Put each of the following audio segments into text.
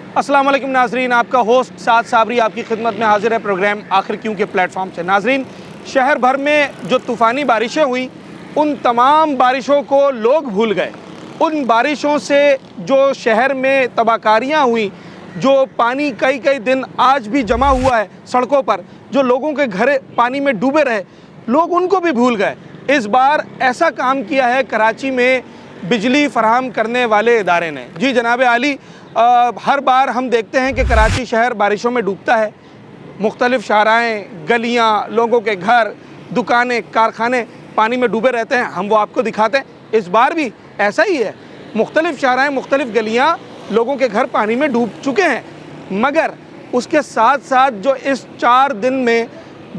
अस्सलाम वालेकुम नाजरीन, आपका होस्ट साद साबरी आपकी खिदमत में हाजिर है प्रोग्राम आखिर क्यों के प्लेटफॉर्म से। नाजरीन, शहर भर में जो तूफ़ानी बारिशें हुई उन तमाम बारिशों को लोग भूल गए। उन बारिशों से जो शहर में तबाहकारियाँ हुई, जो पानी कई कई दिन आज भी जमा हुआ है सड़कों पर, जो लोगों के घर पानी में डूबे रहे, लोग उनको भी भूल गए। इस बार ऐसा काम किया है कराची में बिजली फराहम करने वाले इदारे ने। जी जनाब आली, हर बार हम देखते हैं कि कराची शहर बारिशों में डूबता है। मुख्तलिफ़ शाहराएँ, गलियाँ, लोगों के घर, दुकानें, कारखाने पानी में डूबे रहते हैं। हम वो आपको दिखाते हैं। इस बार भी ऐसा ही है। मुख्तलिफ़ शाहराएँ, मुख्तलिफ़ गलियाँ, लोगों के घर पानी में डूब चुके हैं। मगर उसके साथ साथ जो इस 4 दिन में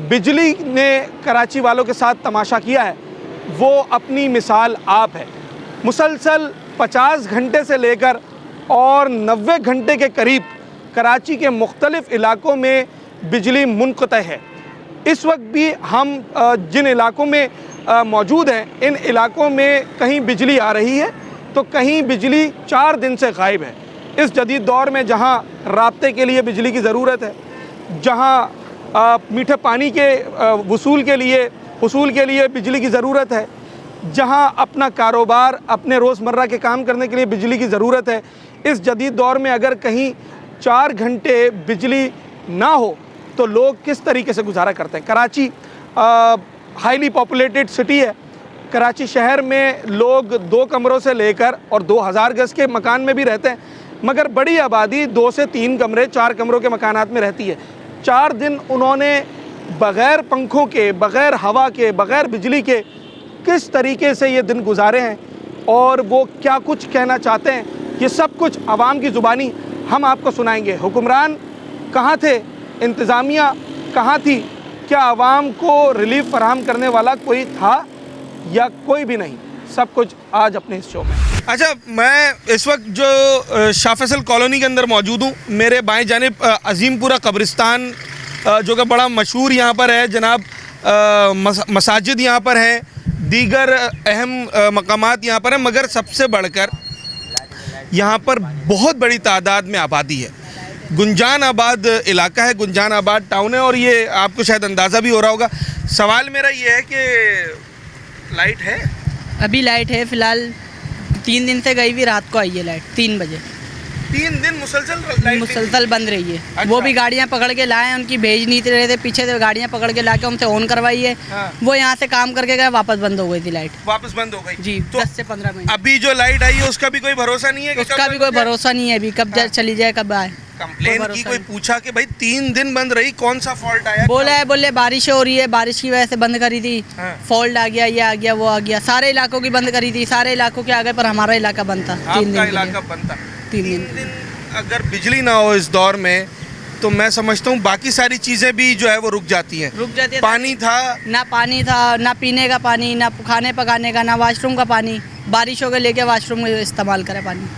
बिजली ने कराची वालों के साथ तमाशा किया है, वो अपनी मिसाल आप है। मुसलसल 50 घंटे से लेकर और 90 घंटे के करीब कराची के मुख्तलिफ़ इलाकों में बिजली मुनक़ते है। इस वक्त भी हम जिन इलाकों में मौजूद हैं, इन इलाकों में कहीं बिजली आ रही है तो कहीं बिजली 4 दिन से गायब है। इस जदीद दौर में जहाँ राब्ते के लिए बिजली की ज़रूरत है, जहाँ मीठे पानी के हुसूल के लिए बिजली की ज़रूरत है, जहाँ अपना कारोबार, अपने रोज़मर्रा के काम करने के लिए बिजली की ज़रूरत है, इस जदीद दौर में अगर कहीं 4 घंटे बिजली ना हो तो लोग किस तरीके से गुजारा करते हैं। कराची हाईली पॉपुलेटेड सिटी है। कराची शहर में लोग 2 कमरों से लेकर और 2000 गज़ के मकान में भी रहते हैं, मगर बड़ी आबादी 2 से 3 कमरे, 4 कमरों के मकानात में रहती है। 4 दिन उन्होंने बग़ैर पंखों के, बग़ैर हवा के, बग़ैर बिजली के किस तरीके से ये दिन गुजारे हैं और वो क्या कुछ कहना चाहते हैं, ये सब कुछ आवाम की ज़ुबानी हम आपको सुनाएंगे। हुक्मरान कहाँ थे, इंतज़ामिया कहाँ थी, क्या आवाम को रिलीफ फराहम करने वाला कोई था या कोई भी नहीं, सब कुछ आज अपने इस शो में। अच्छा, मैं इस वक्त जो शाह फैसल कॉलोनी के अंदर मौजूद हूँ। मेरे बाएं जानिब अजीमपुरा कब्रिस्तान जो कि बड़ा मशहूर यहाँ पर है जनाब, मसाजिद यहाँ पर हैं, दीगर अहम मकामात यहाँ पर हैं, मगर सबसे बढ़कर यहाँ पर बहुत बड़ी तादाद में आबादी है। गुंजान आबाद इलाका है, गुंजान आबाद टाउन है और ये आपको शायद अंदाज़ा भी हो रहा होगा। सवाल मेरा ये है कि लाइट है? अभी लाइट है फ़िलहाल, 3 दिन से गई हुई, रात को आई है लाइट 3 बजे। 3 दिन मुसलसल बंद रही है। अच्छा। वो भी गाड़ियाँ पकड़ के लाए, उनकी भेज नहीं रहे थे, पीछे से गाड़ियाँ पकड़ के ला के उनसे ऑन करवाई है। हाँ। वो यहाँ से काम करके गए, वापस बंद हो गई थी लाइट। वापस बंद हो गई जी, तो 10 से 15 मिनट। अभी जो लाइट आई है उसका भी कोई भरोसा नहीं है कि उसका भी कोई भरोसा नहीं है अभी, कब चली जाए, कब आए। कंप्लेन की कोई पूछा कि भाई 3 दिन बंद रही, कौन सा फॉल्ट आया? बोले बारिश हो रही है, बारिश की वजह से बंद करी थी। हाँ। फॉल्ट आ गया, ये आ गया, वो आ गया। सारे इलाकों की बंद करी थी, सारे इलाकों के आगे, पर हमारा इलाका बंद था 3 दिन। इलाका बंद था 3 दिन। अगर बिजली ना हो इस दौर में तो मैं समझता हूँ बाकी सारी चीज़ें भी जो है वो रुक जाती हैं। पानी था ना, पानी था ना, पीने का पानी ना, खाने पकाने का ना, वॉशरूम का पानी। बारिश हो गई, लेके वॉशरूम में इस्तेमाल करें पानी।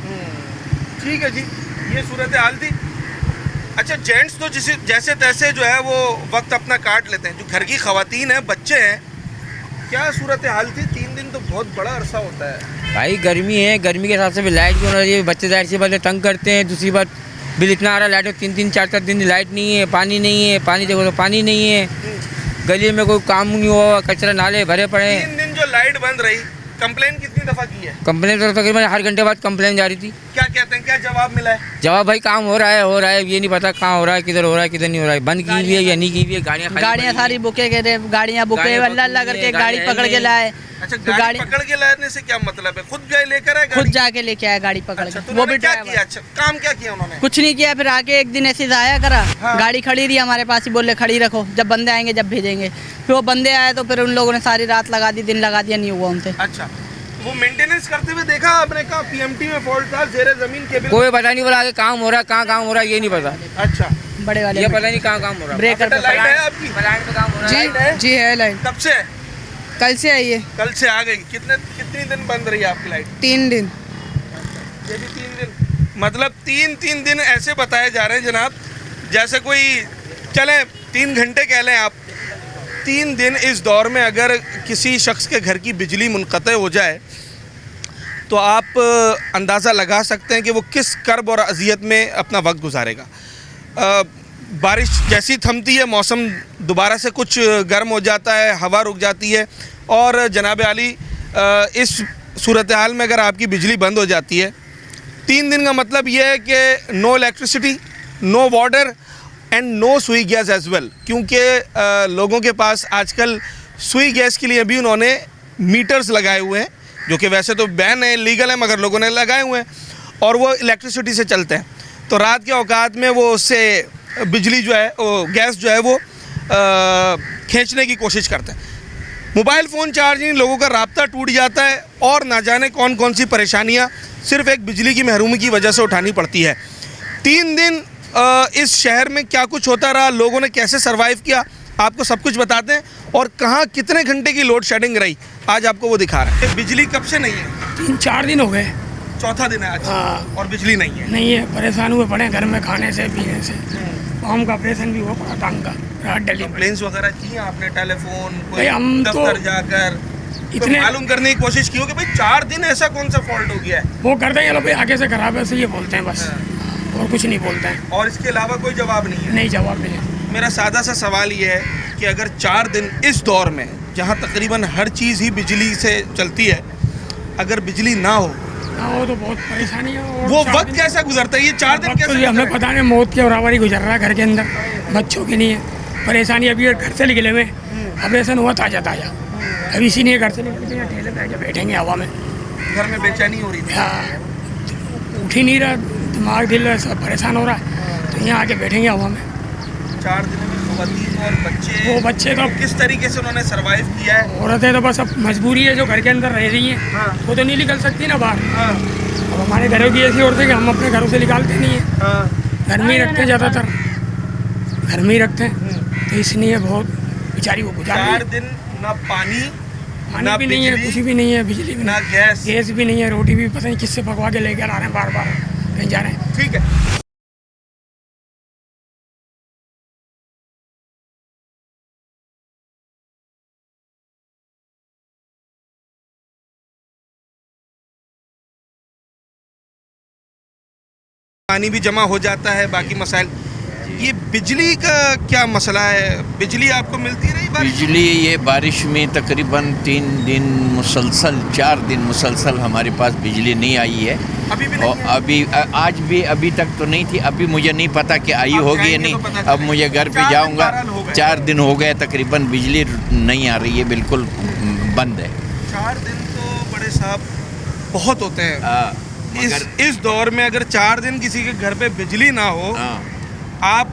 ठीक है जी, ये सूरत हाल थी। अच्छा, जेंट्स तो जैसे तैसे जो है वो वक्त अपना काट लेते हैं। जो घर की ख़वातीन हैं, बच्चे हैं, क्या सूरत हाल थी? 3 दिन तो बहुत बड़ा अरसा होता है भाई। गर्मी है, गर्मी के हिसाब से भी लाइट क्यों रही है? बच्चे जाहिर सी बात है तंग करते हैं। दूसरी बात, बिल इतना आ रहा है, लाइट 3-3, 4-4 दिन लाइट नहीं है, पानी नहीं है। पानी देखो तो पानी नहीं है, गली में कोई काम नहीं हुआ, कचरा नाले भरे पड़े हैं। 3 दिन जो लाइट बंद रही, कंप्लेन कितनी दफ़ा की है? कंप्लेन तो तकरीबन हर घंटे बाद कंप्लेन जा रही थी। क्या कहते हैं, क्या जवाब मिला है? जवाब भाई काम हो रहा है, ये नहीं पता कहाँ हो रहा है, किधर हो रहा है, किधर नहीं हो रहा है, बंद की हुई है या नहीं की हुई है। गाड़ियाँ सारी बुके के, गाड़ियाँ बुके, अल्लाह करके गाड़ी पकड़ के लाए। अच्छा, गाड़ी पकड़ के लाने से क्या मतलब है? खुद गए लेकर आए? खुद जाके लेके आया गाड़ी पकड़ के। तो वो भी क्या किया? अच्छा, काम क्या किया उन्होंने? कुछ नहीं किया। फिर आके एक दिन ऐसे जाया करा। हाँ। गाड़ी खड़ी रही हमारे पास ही, बोले खड़ी रखो, जब बंदे आएंगे जब भेजेंगे। फिर वो बंदे आए तो फिर उन लोगों ने सारी रात लगा दी, दिन लगा दिया, नहीं हुआ उनसे। अच्छा, वो मेंटेनेंस करते हुए देखा आपने? कहा पीएमटी में फॉल्ट था, जेरे जमीन केबल कोई पता नहीं, बोला आगे काम हो रहा है, कहाँ काम हो रहा है ये नहीं पता। अच्छा, बड़े वाले ये पता नहीं कहाँ काम हो रहा है। ब्रेकर पे लाइट है आपकी? जी है लाइट, कब से है? कल से आई है। कल से आ गई। कितनी दिन बंद रही आपकी लाइट? 3 दिन। ये भी 3 दिन, मतलब 3 दिन ऐसे बताए जा रहे हैं जनाब, जैसे कोई चले 3 घंटे कह लें आप। 3 दिन इस दौर में अगर किसी शख्स के घर की बिजली मुनक़ते हो जाए तो आप अंदाज़ा लगा सकते हैं कि वो किस कर्ब और अजियत में अपना वक्त गुजारेगा। बारिश जैसी थमती है, मौसम दोबारा से कुछ गर्म हो जाता है, हवा रुक जाती है, और जनाब आली इस सूरत हाल में अगर आपकी बिजली बंद हो जाती है 3 दिन का मतलब ये है कि no electricity, no water and no Sui gas as well, क्योंकि लोगों के पास आजकल सुई गैस के लिए भी उन्होंने मीटर्स लगाए हुए हैं, जो कि वैसे तो बैन है, लीगल है, मगर लोगों ने लगाए हुए हैं और वो इलेक्ट्रिसिटी से चलते हैं। तो रात के औकात में वो उससे बिजली जो है, वो गैस जो है वो खींचने की कोशिश करते हैं। मोबाइल फ़ोन चार्जिंग, लोगों का राब्ता टूट जाता है और ना जाने कौन कौन सी परेशानियाँ सिर्फ एक बिजली की महरूमी की वजह से उठानी पड़ती है। 3 दिन इस शहर में क्या कुछ होता रहा, लोगों ने कैसे सर्वाइव किया, आपको सब कुछ बताते हैं, और कहाँ कितने घंटे की लोड शेडिंग रही आज आपको वो दिखा रहे हैं। बिजली कब से नहीं है? 3-4 दिन हो गए, चौथा दिन है आज। हाँ। और बिजली नहीं है? नहीं है, परेशान हुए पड़े घर में खाने से पीने से। पाँव का ऑपरेशन भी हुआ पड़ा टांग का, रात डली। कंप्लेंट्स वगैरह की आपने, टेलीफोन भाई हम दफ्तर तो जाकर इतने मालूम करने की कोशिश की हो कि भाई 4 दिन ऐसा कौन सा फॉल्ट हो गया है? वो करते हैं, ये लोग भाई आगे से खराब है, ऐसे ये बोलते हैं बस, और कुछ नहीं बोलते हैं। और इसके अलावा कोई जवाब नहीं है? नहीं, जवाब नहीं है। मेरा सादा सा सवाल ये है कि अगर 4 दिन इस दौर में जहाँ तकरीबन हर चीज़ ही बिजली से चलती है, अगर बिजली ना हो वो तो बहुत परेशानी है। और वो 4 वक्त दिन कैसा गुजरता है? ये 4 दिन वक्त कैसे तो ये हमें गुजरेगा? पता नहीं, मौत के बराबर ही गुजर रहा है घर के अंदर, बच्चों की नहीं है परेशानी। अभी ये घर से निकले हुए, ऑपरेशन हुआ ताज़ा ताज़ा, अभी इसी नहीं घर से निकल के यहाँ ठेले पे आके बैठेंगे हवा में। घर में बेचैनी हो रही थी? हाँ, उठ ही नहीं रहा, दिमाग दिल सब परेशान हो रहा है, तो यहाँ आके बैठेंगे हवा में। 4 दिन में ख़वातीन और वो बच्चे तो किस तरीके से उन्होंने सर्वाइव किया है? औरतें तो बस अब मजबूरी है, जो घर के अंदर रह रही हैं, हाँ। वो तो नहीं निकल सकती ना बाहर। हाँ, अब हमारे घरों की ऐसी औरतें कि हम अपने घरों से निकालते नहीं हैं, हाँ। घर में ही रखते हैं, ज़्यादातर घर में ही रखते हैं, तो इसलिए बहुत बेचारी वो गुजार रही 4 है। दिन ना पानी, पानी ना भी नहीं है, बिजली, कुछ भी नहीं है, बिजली भी ना नहीं, गैस। गैस भी नहीं है, रोटी भी पता नहीं किससे पकवा के लेकर आ रहे हैं, बार बार कहीं जा रहे हैं। ठीक है। पानी भी जमा हो जाता है, बाकी मसाइल। ये बिजली का क्या मसला है? बिजली आपको मिलती रही बारिश? बिजली ये बारिश में तकरीबन 3 दिन मुसलसल, 4 दिन मुसलसल हमारे पास बिजली नहीं आई है। अभी भी नहीं और है? अभी आज भी अभी तक तो नहीं थी। अभी मुझे नहीं पता कि आई आप होगी या जाएंगे तो नहीं। पता अब चलेगा। मुझे घर 4 पे दिन जाऊंगा। बहरहाल हो गए। 4 दिन हो गए तकरीबन, बिजली नहीं आ रही है, बिल्कुल बंद है। 4 दिन तो बड़े साहब बहुत होते हैं। मगर इस दौर में अगर 4 दिन किसी के घर पे बिजली ना हो, आप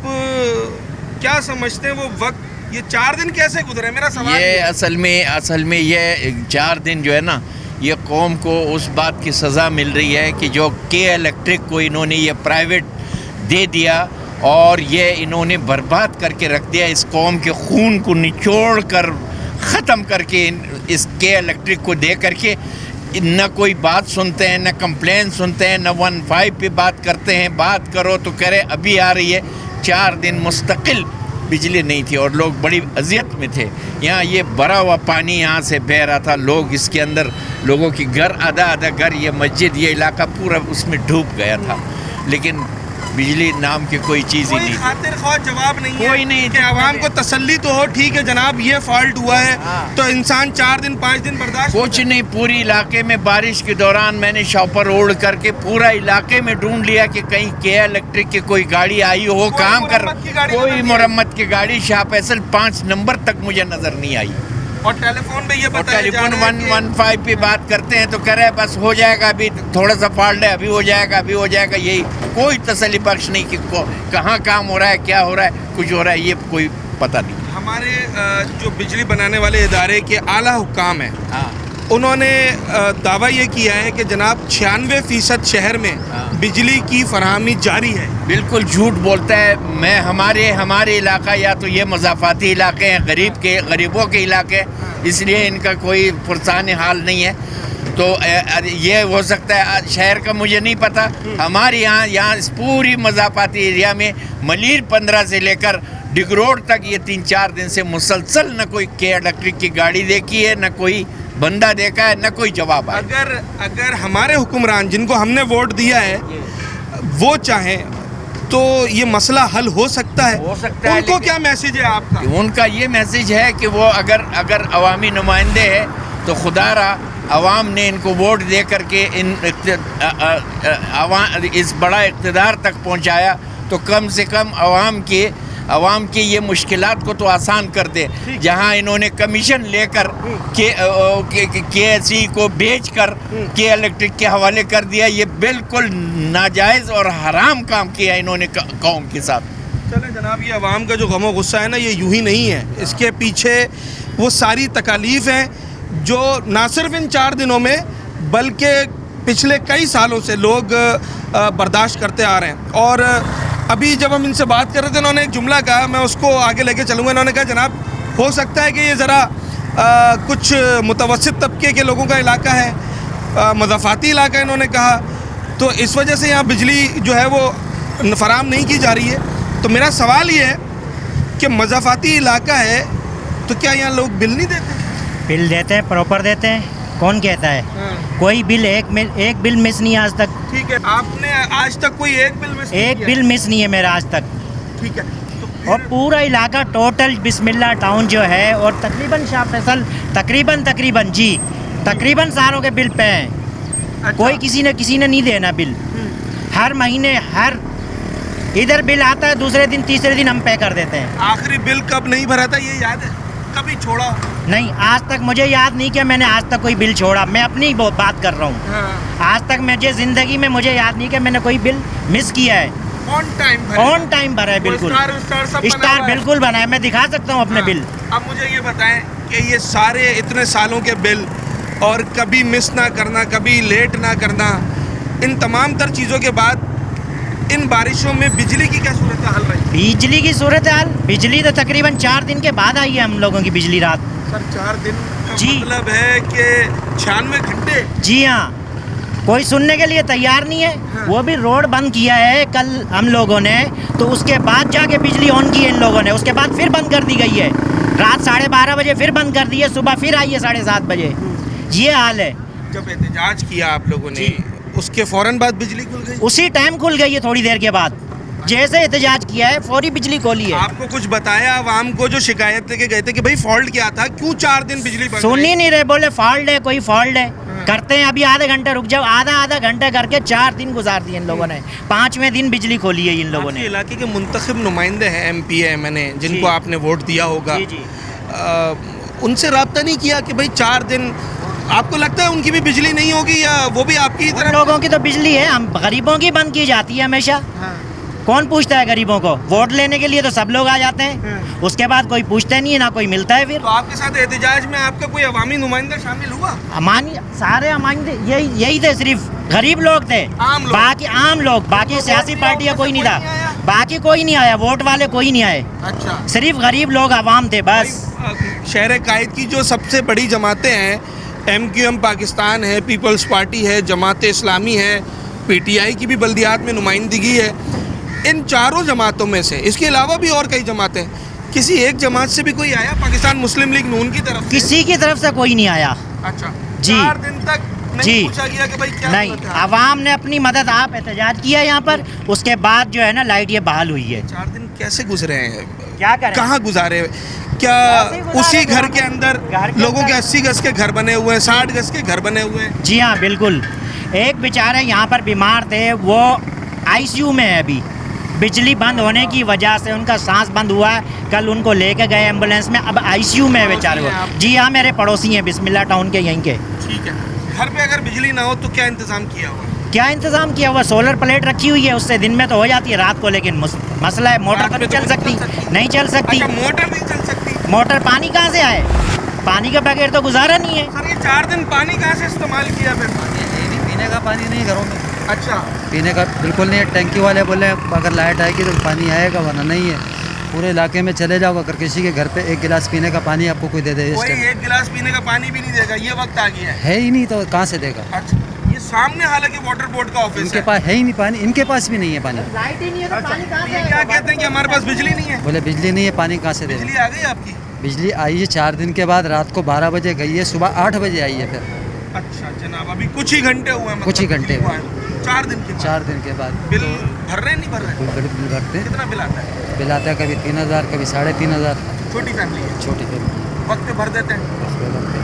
क्या समझते हैं वो वक्त, ये 4 दिन कैसे गुजरे? मेरा सवाल ये है। असल में ये 4 दिन जो है ना, ये कौम को उस बात की सज़ा मिल रही है कि जो के इलेक्ट्रिक को इन्होंने ये प्राइवेट दे दिया और ये इन्होंने बर्बाद करके रख दिया। इस कौम के खून को निचोड़ कर ख़त्म करके इस के इलेक्ट्रिक को दे करके न कोई बात सुनते हैं, न कंप्लेन सुनते हैं, न 15 पे बात करते हैं। बात करो तो कह रहे अभी आ रही है। 4 दिन मुस्तकिल बिजली नहीं थी और लोग बड़ी अजियत में थे। यहाँ ये भरा हुआ पानी यहाँ से बह रहा था, लोग इसके अंदर, लोगों की घर, आधा घर, ये मस्जिद, ये इलाका पूरा उसमें डूब गया था। लेकिन बिजली नाम की कोई चीज़ ही कोई नहीं थी। खातिर ख्वाह जवाब नहीं है कोई नहीं कि आवाम को तसल्ली तो हो, ठीक है जनाब ये फॉल्ट हुआ है, तो इंसान 4 दिन 5 दिन बर्दाश्त। कुछ नहीं, पूरी इलाके में बारिश के दौरान मैंने शॉपर ओढ़ करके पूरा इलाके में ढूंढ लिया कि कहीं के इलेक्ट्रिक की कोई गाड़ी आई हो, काम कर, कोई मुरम्मत की गाड़ी शाह फैसल 5 नंबर तक मुझे नजर नहीं आई। और टेलीफोन पे ये और बताया जा टेलीफोन रहा है कि 115 पे बात करते हैं तो कह रहे हैं बस हो जाएगा, अभी थोड़ा सा फॉल्ट है, अभी हो जाएगा, अभी हो जाएगा। यही कोई तसल्ली बख्श नहीं कि कहाँ काम हो रहा है, क्या हो रहा है, कुछ हो रहा है, ये कोई पता नहीं। हमारे जो बिजली बनाने वाले इदारे के आला हुक्काम हैं, हाँ, उन्होंने दावा ये किया है कि जनाब 96% शहर में बिजली की फराहमी जारी है। बिल्कुल झूठ बोलता है। मैं हमारे इलाका या तो ये मज़ाफ़ाती इलाके हैं, गरीबों के इलाके, इसलिए इनका कोई पुरसान हाल नहीं है। तो ये हो सकता है शहर का मुझे नहीं पता। हमारे यहाँ इस पूरी मज़ाफ़ाती एरिया में मलीर 15 से लेकर डिगरोड तक ये 3-4 दिन से मुसलसल न कोई के इलेक्ट्रिक की गाड़ी देखी है, न कोई बंदा देखा है, न कोई जवाब आया। अगर हमारे हुक्मरान जिनको हमने वोट दिया है वो चाहें तो ये मसला हल हो सकता है। हो सकता है, उनको लेकिन क्या मैसेज है आपका? उनका ये मैसेज है कि वो अगर अवामी नुमाइंदे हैं तो खुदारा अवाम ने इनको वोट दे करके इस बड़ा इक़्तिदार तक पहुंचाया, तो कम से कम अवाम की ये मुश्किलात को तो आसान कर दे। जहां इन्होंने कमीशन लेकर KSE को बेचकर के इलेक्ट्रिक के हवाले कर दिया, ये बिल्कुल नाजायज़ और हराम काम किया इन्होंने कौम के साथ। चलें जनाब, ये अवाम का जो गम गुस्सा है ना, ये यूं ही नहीं है। इसके पीछे वो सारी तकालीफ हैं जो ना सिर्फ इन 4 दिनों में बल्कि पिछले कई सालों से लोग बर्दाश्त करते आ रहे हैं। और अभी जब हम इनसे बात कर रहे थे, इन्होंने एक जुमला कहा, मैं उसको आगे लेके चलूँगा। इन्होंने कहा जनाब हो सकता है कि ये ज़रा कुछ मुतवस्सित तबके के लोगों का इलाका है, मज़ाफ़ाती इलाका इन्होंने कहा, तो इस वजह से यहाँ बिजली जो है वो फराहम नहीं की जा रही है। तो मेरा सवाल ये है कि मज़ाफ़ाती इलाका है तो क्या यहाँ लोग बिल नहीं देते? बिल देते हैं, प्रॉपर देते हैं। कौन कहता है? कोई बिल एक बिल मिस नहीं है आज तक। ठीक है, आपने आज तक कोई एक बिल मिस नहीं एक किया? बिल मिस नहीं है मेरा आज तक। ठीक है, तो और पूरा इलाका टोटल बिस्मिल्लाह टाउन जो है, और तकरीबन शाह फैसल तकरीबन सारों के बिल पे हैं। अच्छा। कोई किसी ने नहीं देना बिल। हर महीने इधर बिल आता है, दूसरे दिन तीसरे दिन हम पे कर देते हैं। आखिरी बिल कब नहीं भरा था ये याद है? कभी छोड़ा? नहीं, आज तक मुझे याद नहीं कि मैंने आज तक कोई बिल छोड़ा। मैं अपनी बात कर रहा हूँ। आज तक मुझे ज़िंदगी में मुझे याद नहीं कि मैंने कोई बिल मिस किया है। ऑन टाइम भरा है, बिल्कुल। स्टार बिल्कुल बना है, मैं दिखा सकता हूँ अपने बिल। अब मुझे ये बताएं कि ये सारे इतने सालों के बिल और कभी मिस ना करना, कभी लेट ना करना, इन तमाम तर चीज़ों के बाद इन बारिशों में बिजली की क्या सूरत हाल रही? बिजली की सूरत हाल, बिजली तो तकरीबन 4 दिन के बाद आई है हम लोगों की बिजली रात। सर 4 दिन का जी। मतलब है कि 96 घंटे? जी हाँ, कोई सुनने के लिए तैयार नहीं है। हाँ। वो भी रोड बंद किया है कल हम लोगों ने, तो उसके बाद जाके बिजली ऑन की है इन लोगों ने। उसके बाद फिर बंद कर दी गई है, रात 12:30 बजे फिर बंद कर दी है, सुबह फिर आई है 7:30 बजे। ये हाल है। जब एहतजाज किया आप लोगों ने, उसके फ़ौरन बाद बिजली खुल गई? उसी टाइम खुल गई है, थोड़ी देर के बाद। जैसे एहतजाज किया है फौरी बिजली खोली है। आपको कुछ बताया आवाम को जो शिकायत लेके गए थे कि भाई फॉल्ट क्या था, क्यों 4 दिन बिजली बंद सुन रही? ही नहीं रहे, बोले फॉल्ट है, कोई फॉल्ट है। करते हैं अभी आधे घंटे रुक जाओ, आधा घंटे करके 4 दिन गुजार दिए इन लोगों ने। 5वें दिन बिजली खोली है इन लोगों आपके ने। इलाके के मुंतखब नुमाइंदे हैं, MP MNA, जिनको जी। आपने वोट दिया होगा, जी जी। उनसे रब्ता नहीं किया कि भाई 4 दिन आपको लगता है उनकी भी बिजली नहीं होगी, या वो भी आपकी ही उन तरह? लोगों की तो बिजली है, हम गरीबों की बंद की जाती है हमेशा। कौन पूछता है गरीबों को? वोट लेने के लिए तो सब लोग आ जाते हैं, उसके बाद कोई पूछता नहीं है, ना कोई मिलता है। फिर तो आपके साथ एहतजाज में आपका कोई अवामी नुमाइंदा शामिल हुआ? सारे अमानी यही थे, सिर्फ गरीब लोग थे। आम लोग? बाकी आम लोग, बाकी तो सियासी वोट पार्टियां कोई नहीं कोई था। नहीं आया? बाकी कोई नहीं आया, वोट वाले कोई नहीं आए। अच्छा। सिर्फ गरीब लोग अवाम थे बस। शहर कायद की जो सबसे बड़ी जमातें हैं, MQM पाकिस्तान है, पीपल्स पार्टी है, जमात इस्लामी है, PTI की भी बल्दियात में नुमाइंदगी है। इन चारों जमातों में से, इसके अलावा भी और कई जमातें, किसी एक जमात से भी कोई आया पाकिस्तान मुस्लिम लीग नून की तरफ से? किसी की तरफ से कोई नहीं आया। अच्छा। जी। 4 दिन तक नहीं जी। पूछा गया कि भाई क्या नहीं, सूरत है? अवाम ने अपनी मदद, आप एहतजाज किया यहाँ पर, उसके बाद जो है ना लाइट ये बहाल हुई है। 4 दिन कैसे गुजरे हैं? क्या करें? कहाँ गुजारे? क्या ऐसे ही गुजारे उसी घर घर के अंदर घर के लोगों के अंदर। 80 गज के घर बने हुए हैं, 60 गज के घर बने हुए हैं? जी हाँ बिल्कुल। एक बेचारे यहाँ पर बीमार थे, वो ICU में है अभी। बिजली बंद होने की वजह से उनका सांस बंद हुआ है। कल उनको लेके गए एम्बुलेंस में, अब ICU में है बेचारे पड़ोसी हैं को। आप? जी हाँ, मेरे पड़ोसी हैं बिस्मिल्लाह टाउन के, यहीं के। ठीक है। घर पे अगर बिजली ना हो तो क्या इंतजाम किया हुआ? क्या इंतजाम किया हुआ? सोलर प्लेट रखी हुई है, उससे दिन में तो हो जाती है, रात को लेकिन मसला है, मोटर रात तो में नहीं चल सकती। नहीं चल सकती। अच्छा, मोटर नहीं चल सकती? मोटर पानी कहाँ से आए? पानी के बगैर तो गुजारा नहीं है। सर ये 4 दिन पानी कहाँ से इस्तेमाल किया फिर? पीने का पानी नहीं घरों में, अच्छा। पीने का बिल्कुल नहीं है। टैंकी वाले बोले अगर लाइट आएगी तो पानी आएगा, वरना नहीं है। पूरे इलाके में चले जाओ, अगर किसी के घर पे 1 गिलास पीने का पानी आपको कोई दे दे, इस कोई टाइम 1 गिलास पीने का पानी भी नहीं देगा, ये वक्त आ गया है। है ही नहीं, तो कहाँ से देगा? अच्छा, ये सामने हालांकि वाटर बोर्ड का ऑफिस इनके है। पास है ही नहीं पानी, इनके पास भी नहीं है पानी। लाइट ही नहीं है तो पानी कहाँ से ये क्या कहते हैं कि हमारे पास बिजली नहीं है? बोले बिजली नहीं है, पानी कहाँ से देगा? बिजली आ गई आपकी? बिजली आई है 4 दिन के बाद, रात को 12 बजे गई है, सुबह 8 बजे आई है फिर। अच्छा जनाब, अभी कुछ ही घंटे हुए हैं, कुछ ही घंटे बिजली को हुए। आए। 4 दिन के बाद 4 दिन के बाद बिल भर रहे हैं, नहीं भर रहे हैं? बिल भरते हैं। कितना बिल आता है? बिल आता है कभी 3000, कभी 3500। छोटी फैमिली है, छोटी फैमिली वक्त पे भर देते हैं?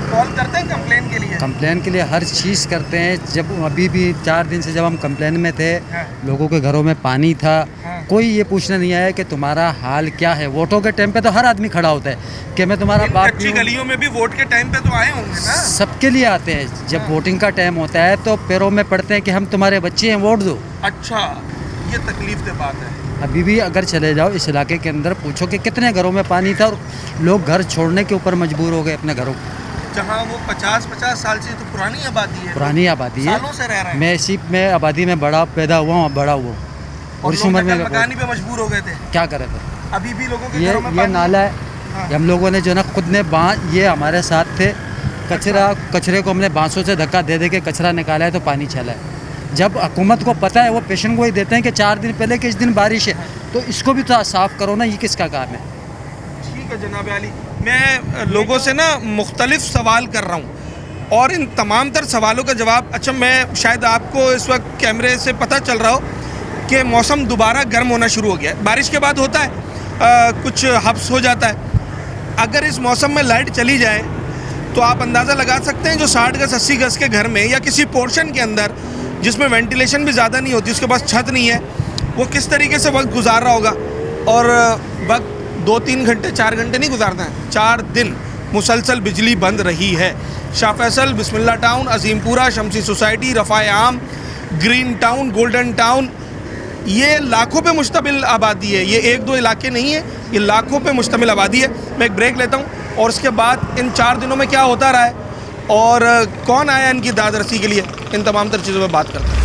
कॉल करते हैं कंप्लेन के लिए? कंप्लेन के लिए हर चीज़ करते हैं। जब अभी भी 4 दिन से जब हम कंप्लेन में थे, हाँ। लोगों के घरों में पानी था, हाँ। कोई ये पूछने नहीं आया कि तुम्हारा हाल क्या है। वोटों के टाइम पे तो हर आदमी खड़ा होता है कि मैं तुम्हारा इन बाप कच्ची हूँ। गलियों में भी वोट के टाइम पे तो आए होंगे ना? सबके लिए आते हैं। जब वोटिंग का टाइम होता है तो पैरों में पड़ते हैं कि हम तुम्हारे बच्चे हैं, वोट दो। अच्छा, ये तकलीफ दे बात है। अभी भी अगर चले जाओ इस इलाके के अंदर, पूछो कि कितने घरों में पानी था और लोग घर छोड़ने के ऊपर मजबूर हो गए अपने घरों को। जहाँ वो 50-50 साल से तो पुरानी आबादी है, पुरानी आबादी है। सालों से रह रहे हैं, मैं इसी में आबादी में बड़ा पैदा हुआ हूँ, बड़ा हुआ और इस लोग उम्र में नकल मकानी पे मजबूर हो गए थे। क्या करें फिर। अभी भी लोगों के ये घरों में ये पानी नाला है, हाँ। हम लोगों ने जो ना खुद ने ये हमारे साथ थे, कचरे को हमने बांसों से धक्का दे दे के कचरा निकाला है तो पानी चला है। जब हुकूमत को पता है, वो पेशेंट को ही देते हैं कि 4 दिन पहले कि इस दिन बारिश है, तो इसको भी तो साफ़ करो ना, ये किसका काम है। ठीक है जनाब आली, मैं लोगों से ना मुख्तलिफ सवाल कर रहा हूँ और इन तमाम तर सवालों का जवाब, अच्छा मैं शायद आपको इस वक्त कैमरे से पता चल रहा हो कि मौसम दोबारा गर्म होना शुरू हो गया है। बारिश के बाद होता है कुछ हब्स हो जाता है। अगर इस मौसम में लाइट चली जाए तो आप अंदाज़ा लगा सकते हैं जो 60 गज 80 गज के घर में या किसी पोर्शन के अंदर जिसमें वेंटिलेशन भी ज़्यादा नहीं होती, उसके पास छत नहीं है, वो किस तरीके से वक्त गुजार रहा होगा। और वक्त 2-3 घंटे 4 घंटे नहीं गुजारना है, 4 दिन मुसलसल बिजली बंद रही है। शाह फैसल, बिस्मिल्ला टाउन, अजीमपुरा, शमसी सोसाइटी, रफ़ाए आम, ग्रीन टाउन, गोल्डन टाउन, ये लाखों पे मुश्तमिल आबादी है। ये 1-2 इलाके नहीं है, ये लाखों पे मुश्तमिल आबादी है। मैं एक ब्रेक लेता हूँ और उसके बाद इन 4 दिनों में क्या होता रहा है और कौन आया इनकी दाद रसी के लिए, इन तमाम तर चीज़ों पर बात करते हैं।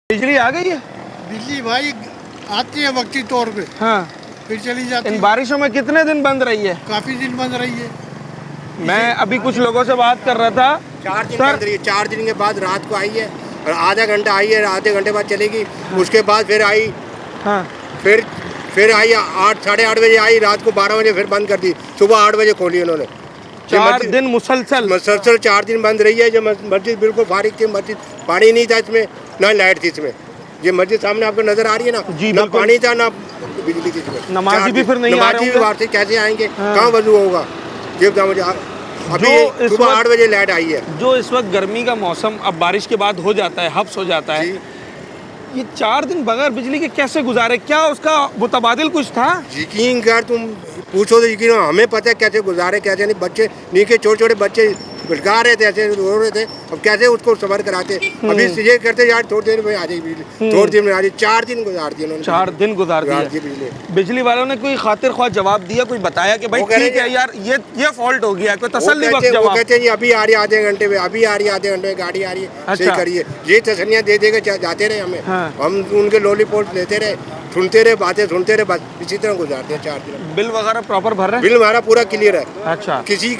बिजली आ गई है? बिजली भाई आती है वक्ती तौर पे, हाँ। फिर चली जाती इन है। बारिशों में कितने दिन बंद रही है? काफी दिन बंद रही है। मैं अभी कुछ लोगों से बात कर रहा था। 4 दिन बंद रही है। 4 दिन के बाद रात को आई है और आधा घंटा आई है, आधे घंटे बाद चलेगी। उसके बाद फिर आई, हाँ। फिर आई 8 साढ़े 8 बजे आई, रात को 12 बजे फिर बंद कर दी, सुबह 8 बजे खोली उन्होंने। 4 दिन मुसलसल 4 दिन बंद रही है। जो मस्जिद बिल्कुल फारिग थी, मस्जिद पानी नहीं था इसमें, ना लाइट थी इसमें। ये मस्जिद सामने आपको नजर आ रही है ना, जी, ना बिल्कुल। पानी था ना बिजली थी इसमें। नमाजी भी फिर नहीं आ रहे नमाजी भी होंगे? बाहर से कैसे आएंगे, हाँ। कहाँ वजू होगा। ये बताओ मुझे। अभी जो इस सुबह वक्त- 8 बजे लाइट आई है। जो इस वक्त गर्मी का मौसम अब बारिश के बाद हो जाता है, हब्स हो जाता है, ये 4 दिन बगैर बिजली के कैसे गुजारे? क्या उसका मुतबादिल कुछ था? यकीन कर, तुम पूछो तो यकीन, हमें पता है कैसे गुजारे कैसे नहीं। बच्चे नीचे छोटे छोटे बच्चे गा रहे थे, ऐसे रो रहे थे, अब कैसे उसको सबर कराते। अभी ये करते यार थोड़ी देर में आ जाएगी बिजली, थोड़ी देर में आ जाएगी। 4 दिन गुजार दिए उन्होंने। 4 दिन गुजार दिए बिजली। बिजली वालों ने कोई खातिर ख्वाह जवाब दिया, कोई बताया कि भाई वो कह रहे ठीक है हैं- यार ये फॉल्ट हो गया, कोई वो तसल्ली बख्श कहते जवाब? हैं जी अभी आ रही है आधे घंटे में, अभी आ रही है आधे घंटे में, गाड़ी आ रही है, सही अच्छा। करिए। ये तसल्लियाँ दे दे के जाते रहे हमें। हाँ। हम उनके लॉलीपॉप लेते रहे, सुनते रहे, बातें सुनते रहे, बस इसी तरह गुजारते हैं 4 दिन। बिल वगैरह प्रॉपर भर रहे हैं? बिल हमारा पूरा क्लियर है। अच्छा, किसी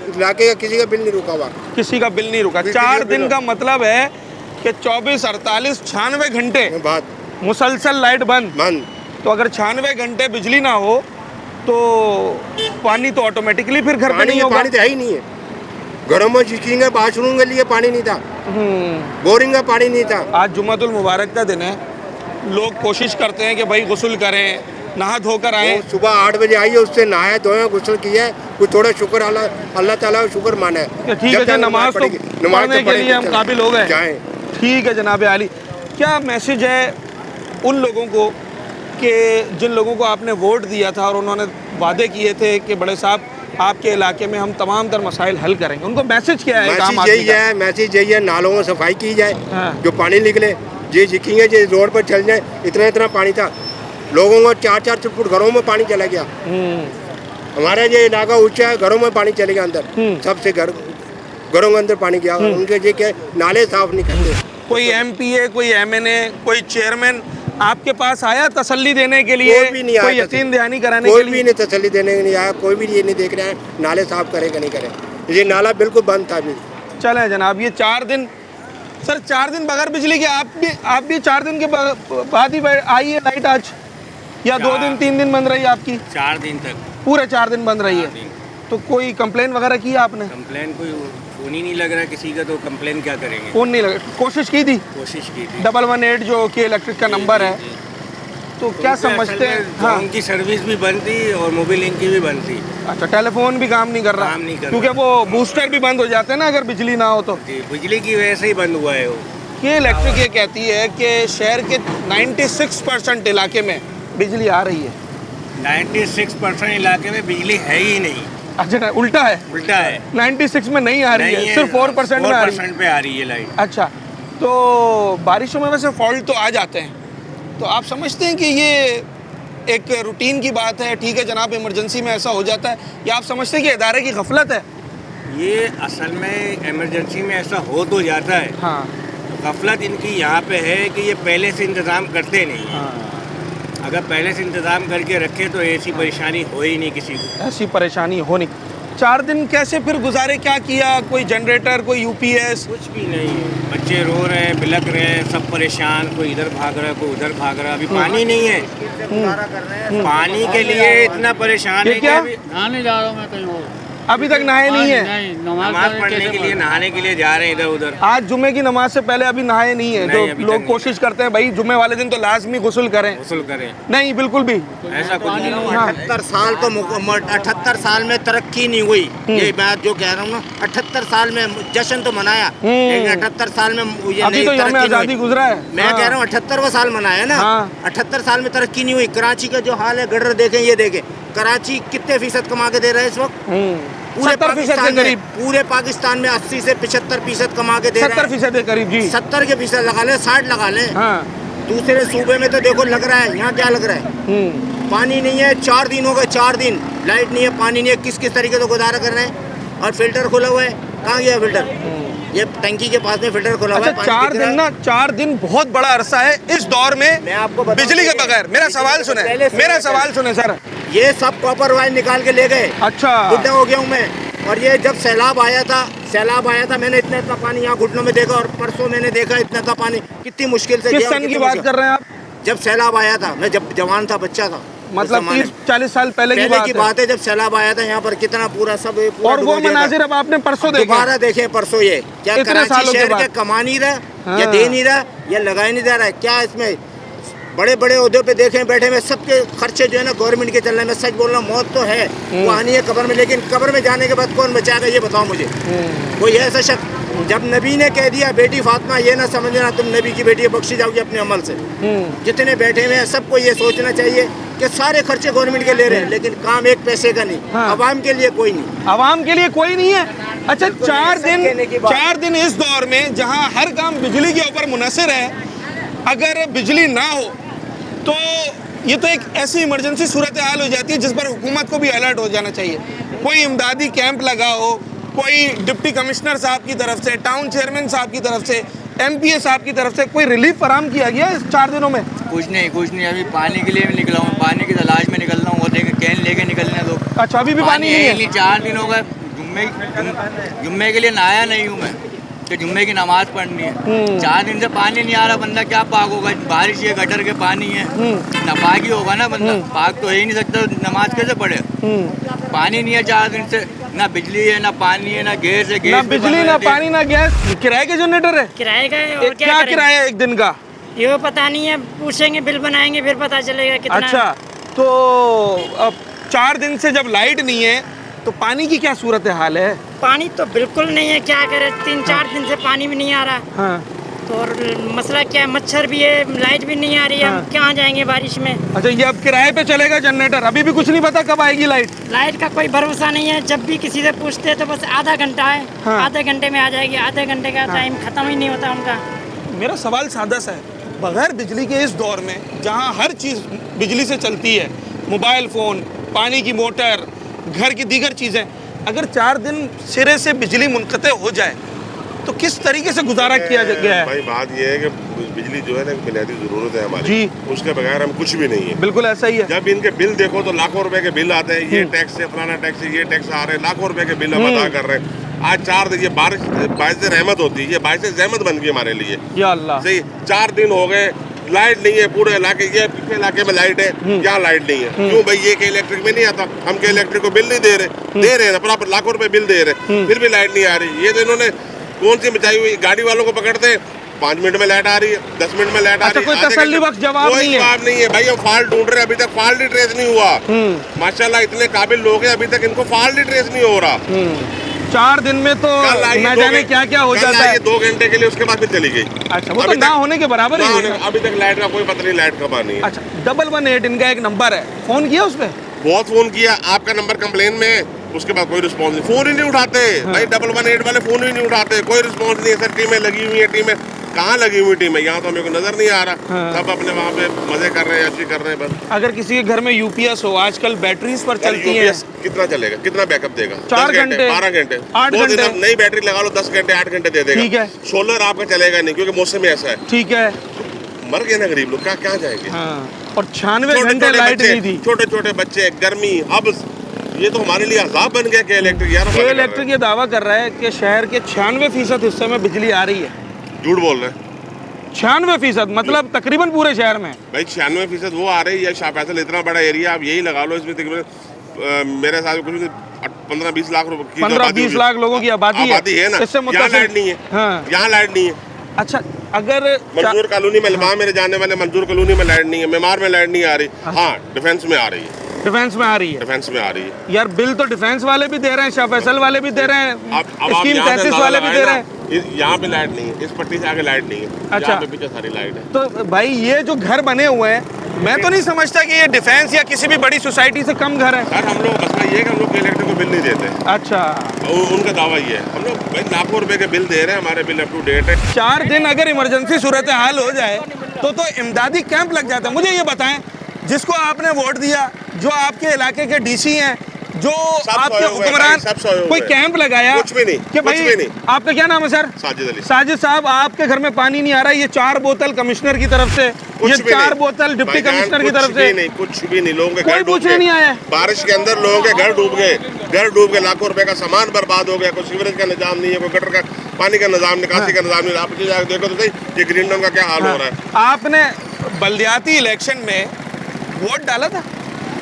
इलाके का किसी का बिल नहीं रुका हुआ। किसी का बिल नहीं रुका। किसी 4 का बिल दिन का मतलब है कि 24, 48, 96 घंटे बात मुसलसल लाइट बंद। बंद। तो अगर 96 घंटे बिजली ना हो तो पानी तो ऑटोमेटिकली फिर घर पे नहीं होगा। पानी तो है ही नहीं है घरों में। यकीन है बाथरूम के लिए पानी नहीं था, बोरिंग का पानी नहीं था। आज जुम्मतुल मुबारक का दिन है, लोग कोशिश करते हैं कि भाई गुस्ल करें, नहा धोकर आए। वो सुबह 8 बजे आई है, उससे नहाया धोया, गुस्ल किया है, कुछ थोड़ा शुक्र अल्लाह ताला का शुक्र माना है। ठीक है, नमाज तो पढ़ने के लिए हम काबिल हो गए। जाएं। ठीक है जनाब आली, क्या मैसेज है उन लोगों को कि जिन लोगों को आपने वोट दिया था और उन्होंने वादे किए थे कि बड़े साहब आपके इलाके में हम तमाम तर मसाइल हल करेंगे, उनको मैसेज क्या है? मैसेज यही है, नालों में सफाई की जाए, हाँ। जो पानी निकले। ये यकीन है, जो रोड पर चल जाए, इतना पानी था, लोगों को 4-4 फुट घरों में पानी चला गया। हमारा ये इलाका ऊंचा है, घरों में पानी चले गया अंदर, सबसे घरों के अंदर पानी गया। उनके ये क्या नाले साफ नहीं करते। कोई MPA, कोई MNA, कोई चेयरमैन आपके पास आया तसल्ली देने के लिए? कोई भी नहीं आया, कोई यकीन दहानी कराने के कोई लिए? भी नहीं तसल्ली देने के लिए आया। कोई भी ये नहीं देख रहा है नाले साफ करे कि नहीं करे। ये नाला बिल्कुल बंद था अभी। चलें जनाब, ये 4 दिन, सर 4 दिन बगैर बिजली के आप भी 4 दिन के बाद ही आई है लाइट आज, या 2 दिन 3 दिन बंद रही है आपकी? 4 दिन तक पूरे 4 दिन बंद रही है। तो कोई कंप्लेन वगैरह की है आपने? कंप्लेन कोई फोन ही नहीं लग रहा किसी का, तो कंप्लेन क्या करेंगे। फोन नहीं लगा, कोशिश की थी? कोशिश की थी। 118 जो के इलेक्ट्रिक का नंबर है, तो क्या समझते हैं? हाँ, उनकी सर्विस भी बंद थी और मोबाइल लिंक की भी बंद थी। अच्छा, टेलीफोन भी काम नहीं कर रहा? काम नहीं कर क्योंकि वो बूस्टर भी बंद हो जाते हैं ना अगर बिजली ना हो तो। बिजली की वजह से ही बंद हुआ है वो। के इलेक्ट्रिक ये कहती है कि शहर के 96% इलाके में बिजली आ रही है। 96% इलाके में बिजली है ही नहीं। अच्छा, ना उल्टा है? उल्टा है, 96 में नहीं आ रही है, सिर्फ 4% में आ रही है। पे आ रही है लाइट। अच्छा, तो बारिशों में वैसे फॉल्ट तो आ जाते हैं, तो आप समझते हैं कि ये एक रूटीन की बात है, ठीक है जनाब इमरजेंसी में ऐसा हो जाता है, या आप समझते हैं कि इदारे की गफलत है? ये असल में इमरजेंसी में ऐसा हो तो जाता है। हाँ, तो गफलत इनकी यहाँ पे है कि ये पहले से इंतज़ाम करते नहीं। हाँ। अगर पहले से इंतज़ाम करके रखे तो ऐसी परेशानी हो ही नहीं किसी को। ऐसी परेशानी हो नहीं। 4 दिन कैसे फिर गुजारे, क्या किया? कोई जनरेटर, कोई यूपीएस? कुछ भी नहीं है, बच्चे रो रहे हैं, बिलक रहे हैं, सब परेशान, कोई इधर भाग रहा है, कोई उधर भाग रहा है। अभी पानी नहीं है, पानी के लिए इतना परेशान ये है कि क्या? अभी नहाने जा रहा हूँ मैं कहीं और, अभी तक नहाए नहीं है? नमाज पढ़ने के लिए, नहाने के लिए जा रहे हैं इधर उधर। आज जुमे की नमाज से पहले अभी नहाए नहीं है? नहीं, जो अभी लोग तक कोशिश करते हैं भाई जुमे वाले दिन तो लाजमी गुस्ल करें, गौसल करें, नहीं बिल्कुल भी ऐसा कुछ नहीं। 78 साल तो 78 साल में तरक्की नहीं हुई। ये बात जो कह रहा हूँ ना, 78 साल में जश्न तो मनाया, लेकिन 78 साल में ये अभी तो यौम आज़ादी गुजरा है। मैं कह रहा हूँ 78वां साल मनाया ना। हाँ। 78 साल में तरक्की नहीं हुई। कराची का जो हाल है, गडर देखें, ये देखें, कराची कितने फीसद कमा के दे रहा है इस वक्त? पूरे 70% के पाकिस्तान में, करीब। पूरे पाकिस्तान में 80 से 75% कमा के दे रहा है। 70% के करीब जी। 70 के फीसद लगा ले, 60 लगा ले। हाँ। दूसरे सूबे में तो देखो लग रहा है, यहाँ क्या लग रहा है? पानी नहीं है, 4 दिन हो गए, 4 दिन लाइट नहीं है, पानी नहीं है। किस किस तरीके से गुजारा कर रहे हैं? और फिल्टर खुला हुआ है, कहाँ गया फिल्टर? ये टंकी के पास में फिल्टर खुला हुआ है। अच्छा, 4 दिन ना, 4 दिन बहुत बड़ा अरसा है इस दौर में मैं आपको बताऊं, बिजली के बगैर। मेरा सवाल सुने, मेरा सवाल सुने सर। ये सब कॉपर वायर निकाल के ले गए। अच्छा, बुढ़ा हो गया हूँ मैं। और ये जब सैलाब आया था, मैंने इतना इतना पानी यहाँ घुटनों में देखा, और परसों मैंने देखा इतना इतना पानी। कितनी मुश्किल से किस गया, सन की कितनी बात मुश्किल। कर रहे हैं आप? जब सैलाब आया था, मैं जब जवान था, बच्चा था, मतलब उस जमाने 30-40 साल पहले की बात है। जब सैलाब आया था यहाँ पर, कितना पूरा सब पूरा और वो डुबो दिया था। मनाजिर अब आपने परसों देखे? दोबारा देखे परसों। ये क्या इतने कराची सालों के शहर बाद? के कमा नहीं रहा, हाँ। या दे नहीं रहा, या लगा ही नहीं जा रहा है? क्या इसमें बड़े बड़े ओहदे पे देखे बैठे में, सबके खर्चे जो है ना गवर्नमेंट के चल रहे हैं। मैं सच बोल रहा हूँ, मौत तो है, वो आनी है कब्र में, लेकिन कब्र में जाने के बाद कौन बचाएगा ये बताओ मुझे। कोई ऐसा शख्स, जब नबी ने कह दिया बेटी फातिमा ये ना समझना तुम नबी की बेटी बख्शी जाओगी अपने अमल से। जितने बैठे हुए हैं सबको ये सोचना चाहिए कि सारे खर्चे गवर्नमेंट के ले रहे हैं, लेकिन काम एक पैसे का नहीं। हाँ। आवाम के लिए कोई नहीं, आवाम के लिए कोई नहीं है। अच्छा, 4 दिन इस दौर में जहां हर काम बिजली के ऊपर मुनहसर है, अगर बिजली ना हो तो ये तो एक ऐसी इमरजेंसी सूरत हाल हो जाती है जिस पर हुकूमत को भी अलर्ट हो जाना चाहिए। कोई इमदादी कैंप लगा हो, कोई डिप्टी कमिश्नर साहब की तरफ से, टाउन चेयरमैन साहब की तरफ से, एमपीए साहब की तरफ से कोई रिलीफ फराम किया गया इस 4 दिनों में? कुछ नहीं। अभी पानी के लिए भी निकला हूँ, पानी की तलाश में निकल रहा हूँ, और कैन लेके निकलने लोग। अच्छा, अभी भी पानी नहीं है? 4 दिन हो गए, जुम्मे के लिए नहाया नहीं हूँ मैं, कि जुम्मे की नमाज पढ़नी है। 4 दिन से पानी नहीं आ रहा, बंदा क्या पाक होगा? बारिश है, गटर के पानी है, नापाक ही होगा ना बंदा, पाक तो हो ही नहीं सकता, नमाज कैसे पढ़े? पानी नहीं है 4 दिन से, ना बिजली है, ना पानी है, ना गैस है। ना बिजली, ना पानी, ना गैस। किराए के जनरेटर है? किराए का है, और क्या किराया है एक दिन का? ये पता नहीं है, पूछेंगे, बिल बनाएंगे फिर पता चलेगा कितना। अच्छा, तो अब 4 दिन से जब लाइट नहीं है तो पानी की क्या सूरत हाल है? पानी तो बिल्कुल नहीं है, क्या करे, 3-4 दिन से पानी भी नहीं आ रहा। हाँ। तो और मसला क्या है, मच्छर भी है, लाइट भी नहीं आ रही है। हाँ। हम कहाँ जाएंगे बारिश में? अच्छा, ये अब किराए पे चलेगा जनरेटर? अभी भी कुछ नहीं पता कब आएगी लाइट? लाइट का कोई भरोसा नहीं है। जब भी किसी से पूछते हैं तो बस आधा घंटा है। हाँ। आधे घंटे में आ जाएगी, आधे घंटे का टाइम खत्म ही नहीं होता उनका। मेरा सवाल सादा सा है, बगैर बिजली के इस दौर में जहाँ हर चीज़ बिजली से चलती है, मोबाइल फ़ोन, पानी की मोटर, घर की दीगर चीज़ें, अगर 4 दिन सिरे से बिजली मुनक़ते हो जाए तो किस तरीके से गुजारा किया गया है? भाई बात ये है कि बिजली जो है ना बुनियादी जरूरत है हमारी जी। उसके बगैर हम कुछ भी नहीं है। बिल्कुल ऐसा ही है। जब इनके बिल देखो तो लाखों रुपए के बिल आते हैं, ये टैक्स है, फलाना टैक्स है, ये टैक्स आ रहे हैं, लाखों रुपए के बिल हम अदा कर रहे हैं। आज 4 दिन ये बारिश बाइस रहमत होती है, ये बाइस रहमत बन गई हमारे लिए। या अल्लाह, सही 4 दिन हो गए लाइट नहीं है पूरे इलाके, ये पीछे इलाके में लाइट है, यहाँ लाइट नहीं है। क्यों भाई? ये के इलेक्ट्रिक में नहीं आता, हम के इलेक्ट्रिक को बिल नहीं दे रहे हैं ना, बराबर लाखों रुपए बिल दे रहे, फिर भी लाइट नहीं आ रही। ये तो इन्होंने कौन सी मचाई हुई, गाड़ी वालों को पकड़ते 5 मिनट में लाइट आ रही है, 10 मिनट में लाइट आ रही है। कोई तसल्ली बख्श जवाब नहीं है? जवाब नहीं है भाई, हम फॉल्ट ढूंढ रहे हैं, अभी तक फॉल्ट ही ट्रेस नहीं हुआ। माशाल्लाह इतने काबिल लोग हैं, अभी तक इनको फॉल्ट ही ट्रेस नहीं हो रहा। 4 दिन में तो न जाने क्या क्या हो जाता है। 2 घंटे के लिए, उसके बाद फिर चली गई। अच्छा, वो तो ना होने के बराबर ही है। अभी तक लाइट का कोई पता नहीं, लाइट कब आनी है। अच्छा, 118 इनका एक नंबर है, फोन किया उस पे? बहुत फोन किया, आपका नंबर कंप्लेन में है, उसके बाद कोई रिस्पॉन्स नहीं, फोन ही नहीं उठाते। भाई 118 वाले फोन ही नहीं उठाते, कोई रिस्पॉन्स नहीं है। सर टीमें लगी हुई है, टीमें कहाँ लगी हुई टीमें, यहाँ तो मेरे को नजर नहीं आ रहा। सब अपने वहाँ पे मजे कर रहे हैं, अच्छी कर रहे हैं बस। अगर किसी के घर में यूपीएस हो, आजकल बैटरीज पर चलती है, कितना चलेगा, कितना बैकअप देगा? 4 घंटे, 12 घंटे, 8 घंटे। नई बैटरी लगा लो, 10 घंटे 8 घंटे दे देगा। ठीक है। सोलर आपका चलेगा नहीं, क्योंकि मौसम में ऐसा है। ठीक है। मर गए ना गरीब लोग, क्या जाएंगे? और 96 घंटे लाइट नहीं थी। छोटे छोटे बच्चे, गर्मी, अब ये तो हमारे लिए अजाब बन गया। के इलेक्ट्रिक यार, के इलेक्ट्रिक ये दावा कर रहा है कि शहर के 96% हिस्से में बिजली आ रही है। झूठ बोल रहे हैं। 96% मतलब तकरीबन पूरे शहर में। भाई 96% वो आ रही है। शाह फैसल इतना बड़ा एरिया, आप यही लगा लो, इसमें तकरीबन मेरे साथ कुछ 15-20 लाख रुपए की 15-20 लाख लोगों की आबादी है ना। यहाँ लाइट नहीं है, यहाँ लाइट नहीं है। अच्छा, अगर मंजूर कॉलोनी में, वहाँ मेरे जाने वाले मंजूर कॉलोनी में लाइट नहीं है, मेमार में लाइट नहीं आ रही। हाँ, डिफेंस में आ रही है। डिफेंस में आ रही है? डिफेंस में आ रही है यार। बिल तो डिफेंस वाले भी दे रहे हैं, शाह फैसल वाले भी दे रहे हैं, स्कीम 33 वाले भी दे रहे हैं। यहाँ पे लाइट नहीं है, इस पट्टी से आगे लाइट नहीं है। अच्छा, यहाँ पे पीछे सारी लाइट है। तो भाई ये जो घर बने हुए हैं, मैं तो नहीं समझता कि ये डिफेंस या किसी भी बड़ी सोसाइटी से कम घर है। सर हम लोग मसला ये है कि हम लोग इलेक्ट्रिक को बिल नहीं देते। अच्छा, उनका दावा ये है, हम लोग भाई लाखों रुपए के बिल दे रहे हैं, हमारे बिल अप टू डेट है। 4 दिन अगर इमरजेंसी सूरत हाल हो जाए तो इमदादी कैंप लग जाता है। मुझे ये बताएं, जिसको आपने वोट दिया, जो आपके इलाके के डीसी हैं, जो आपके हुक्मरान, कोई कैंप लगाया? कुछ भी नहीं कि भाई नहीं। आपका क्या नाम है सर? साजिद अली। साजिद साहब, आपके घर में पानी नहीं आ रहा है, ये 4 बोतल कमिश्नर की तरफ से, ये 4 बोतल डिप्टी कमिश्नर की तरफ से, कुछ भी नहीं। लोगों के कोई पूछने नहीं आया। बारिश के अंदर लोगों के घर डूब गए, लाखों रुपए का सामान बर्बाद हो गया। कोई सीवरेज का निजाम नहीं है, कोई गटर का पानी का निजाम, निकासी का निजाम नहीं। आप देखो तो सही, ये ग्रीन डाउन का क्या हाल हो रहा है। आपने बल्दियाती इलेक्शन में वोट डाला था?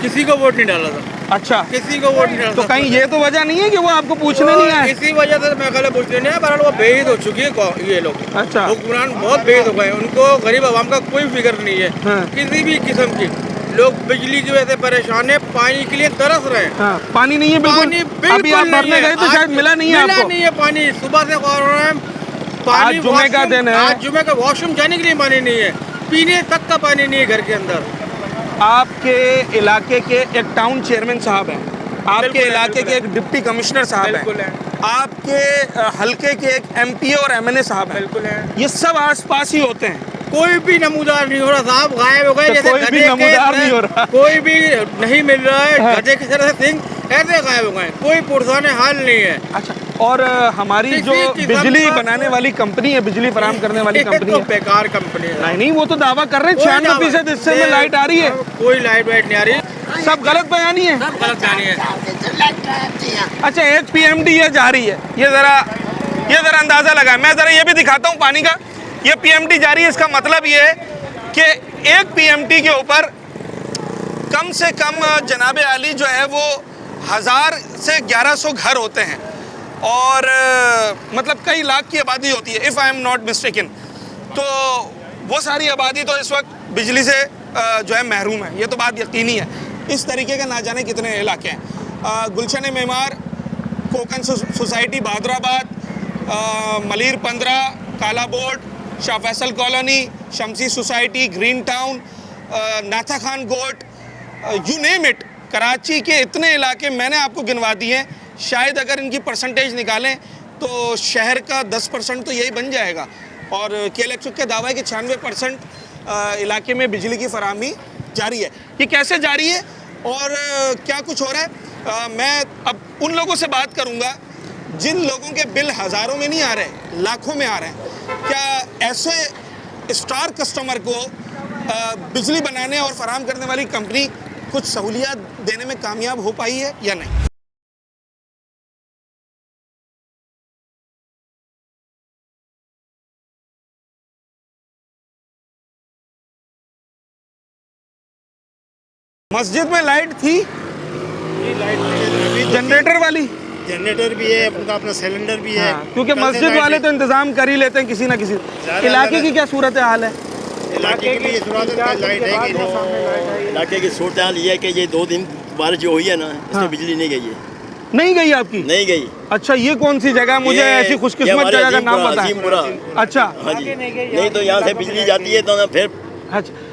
किसी को वोट नहीं डाला था। अच्छा, किसी को वोट नहीं डाला। तो कहीं ये तो वजह नहीं है कि वो आपको पूछने नहीं आए? इसी वजह से मैं कल पूछने नहीं आया, पर वो बेईद हो चुकी है ये लोग। अच्छा, हुक्मरान बहुत बेईद हो गए, उनको गरीब आवाम का कोई फिक्र नहीं है। किसी भी किस्म की। लोग बिजली की वजह से परेशान है, पानी के लिए तरस रहे हैं। पानी नहीं है बिल्कुल। अभी आप भरने गए तो शायद मिला नहीं है आपको? नहीं है पानी, सुबह से आज जुमे का दिन है, आज जुमे का वॉशरूम जाने के लिए पानी नहीं है, पीने तक का पानी नहीं है घर के अंदर। आपके इलाके के एक टाउन चेयरमैन साहब हैं, आपके इलाके के एक डिप्टी कमिश्नर साहब हैं, आपके हल्के के एक एमपी और एमएनए साहब हैं, बिल्कुल है। ये सब आसपास ही होते हैं। कोई भी नमूदार नहीं हो रहा साहब, गायब हो गए। जैसे कोई भी नमूदार नहीं हो रहा, कोई भी नहीं मिल रहा है। गधे की तरह सिंह ऐसे गायब हो गए, कोई पुरसाने हाल नहीं है। अच्छा, और हमारी जो बिजली बनाने वाली कंपनी है, बिजली फराहम करने वाली कंपनी है, बेकार कंपनी है। नहीं, वो तो दावा कर रहे हैं 96% हिस्से में लाइट आ रही है। कोई लाइट वाइट नहीं आ रही, सब गलत बयानी है, सब गलत बयानी है। अच्छा, एक पीएमडी ये जा रही है, ये जरा अंदाजा लगाए। मैं जरा ये भी दिखाता हूँ पानी का। ये पीएमडी जा रही है, इसका मतलब ये है कि एक पीएमटी के ऊपर कम से कम जनाब आली जो है वो 1000 से 1100 घर होते हैं, और मतलब कई लाख की आबादी होती है, if I am not mistaken. तो वो सारी आबादी तो इस वक्त बिजली से जो है महरूम है, ये तो बात यकीनी है। इस तरीके का ना जाने कितने इलाके हैं। गुलशन मेमार, कोकन सोसाइटी बहादुराबाद, मलिर 15, काला बोर्ड, शाह फैसल कॉलोनी, शमसी सोसाइटी, ग्रीन टाउन, नाथा खान गोट, यू नेम इट। कराची के इतने इलाके मैंने आपको गिनवा दिए हैं। शायद अगर इनकी परसेंटेज निकालें तो शहर का 10% तो यही बन जाएगा। और के इलेक्ट्रिक का दावा है कि 96% इलाके में बिजली की फराहमी जारी है। ये कैसे जारी है और क्या कुछ हो रहा है, मैं अब उन लोगों से बात करूंगा जिन लोगों के बिल हज़ारों में नहीं आ रहे, लाखों में आ रहे हैं, क्या ऐसे स्टार कस्टमर को बिजली बनाने और फराहम करने वाली कंपनी कुछ सहूलियत देने में कामयाब हो पाई है या नहीं? मस्जिद में लाइट थी, जनरेटर वाली, जनरेटर भी है, अपना सिलेंडर भी है। क्योंकि मस्जिद वाले तो इंतजाम कर ही लेते हैं किसी ना किसी। इलाके की क्या सूरत हाल है? इलाके की ये सूरत लाइट है कि नहीं? इलाके की सूरत हाल ये है कि ये 2 दिन बारिश जो हुई है ना, इसमें बिजली नहीं गई है। नहीं गई आपकी? नहीं गई। अच्छा, ये कौन सी जगह? मुझे ऐसी खुशकिस्मत जगह का नाम पता है। अच्छा, हाँ जी, नहीं तो यहाँ से बिजली जाती है तो फिर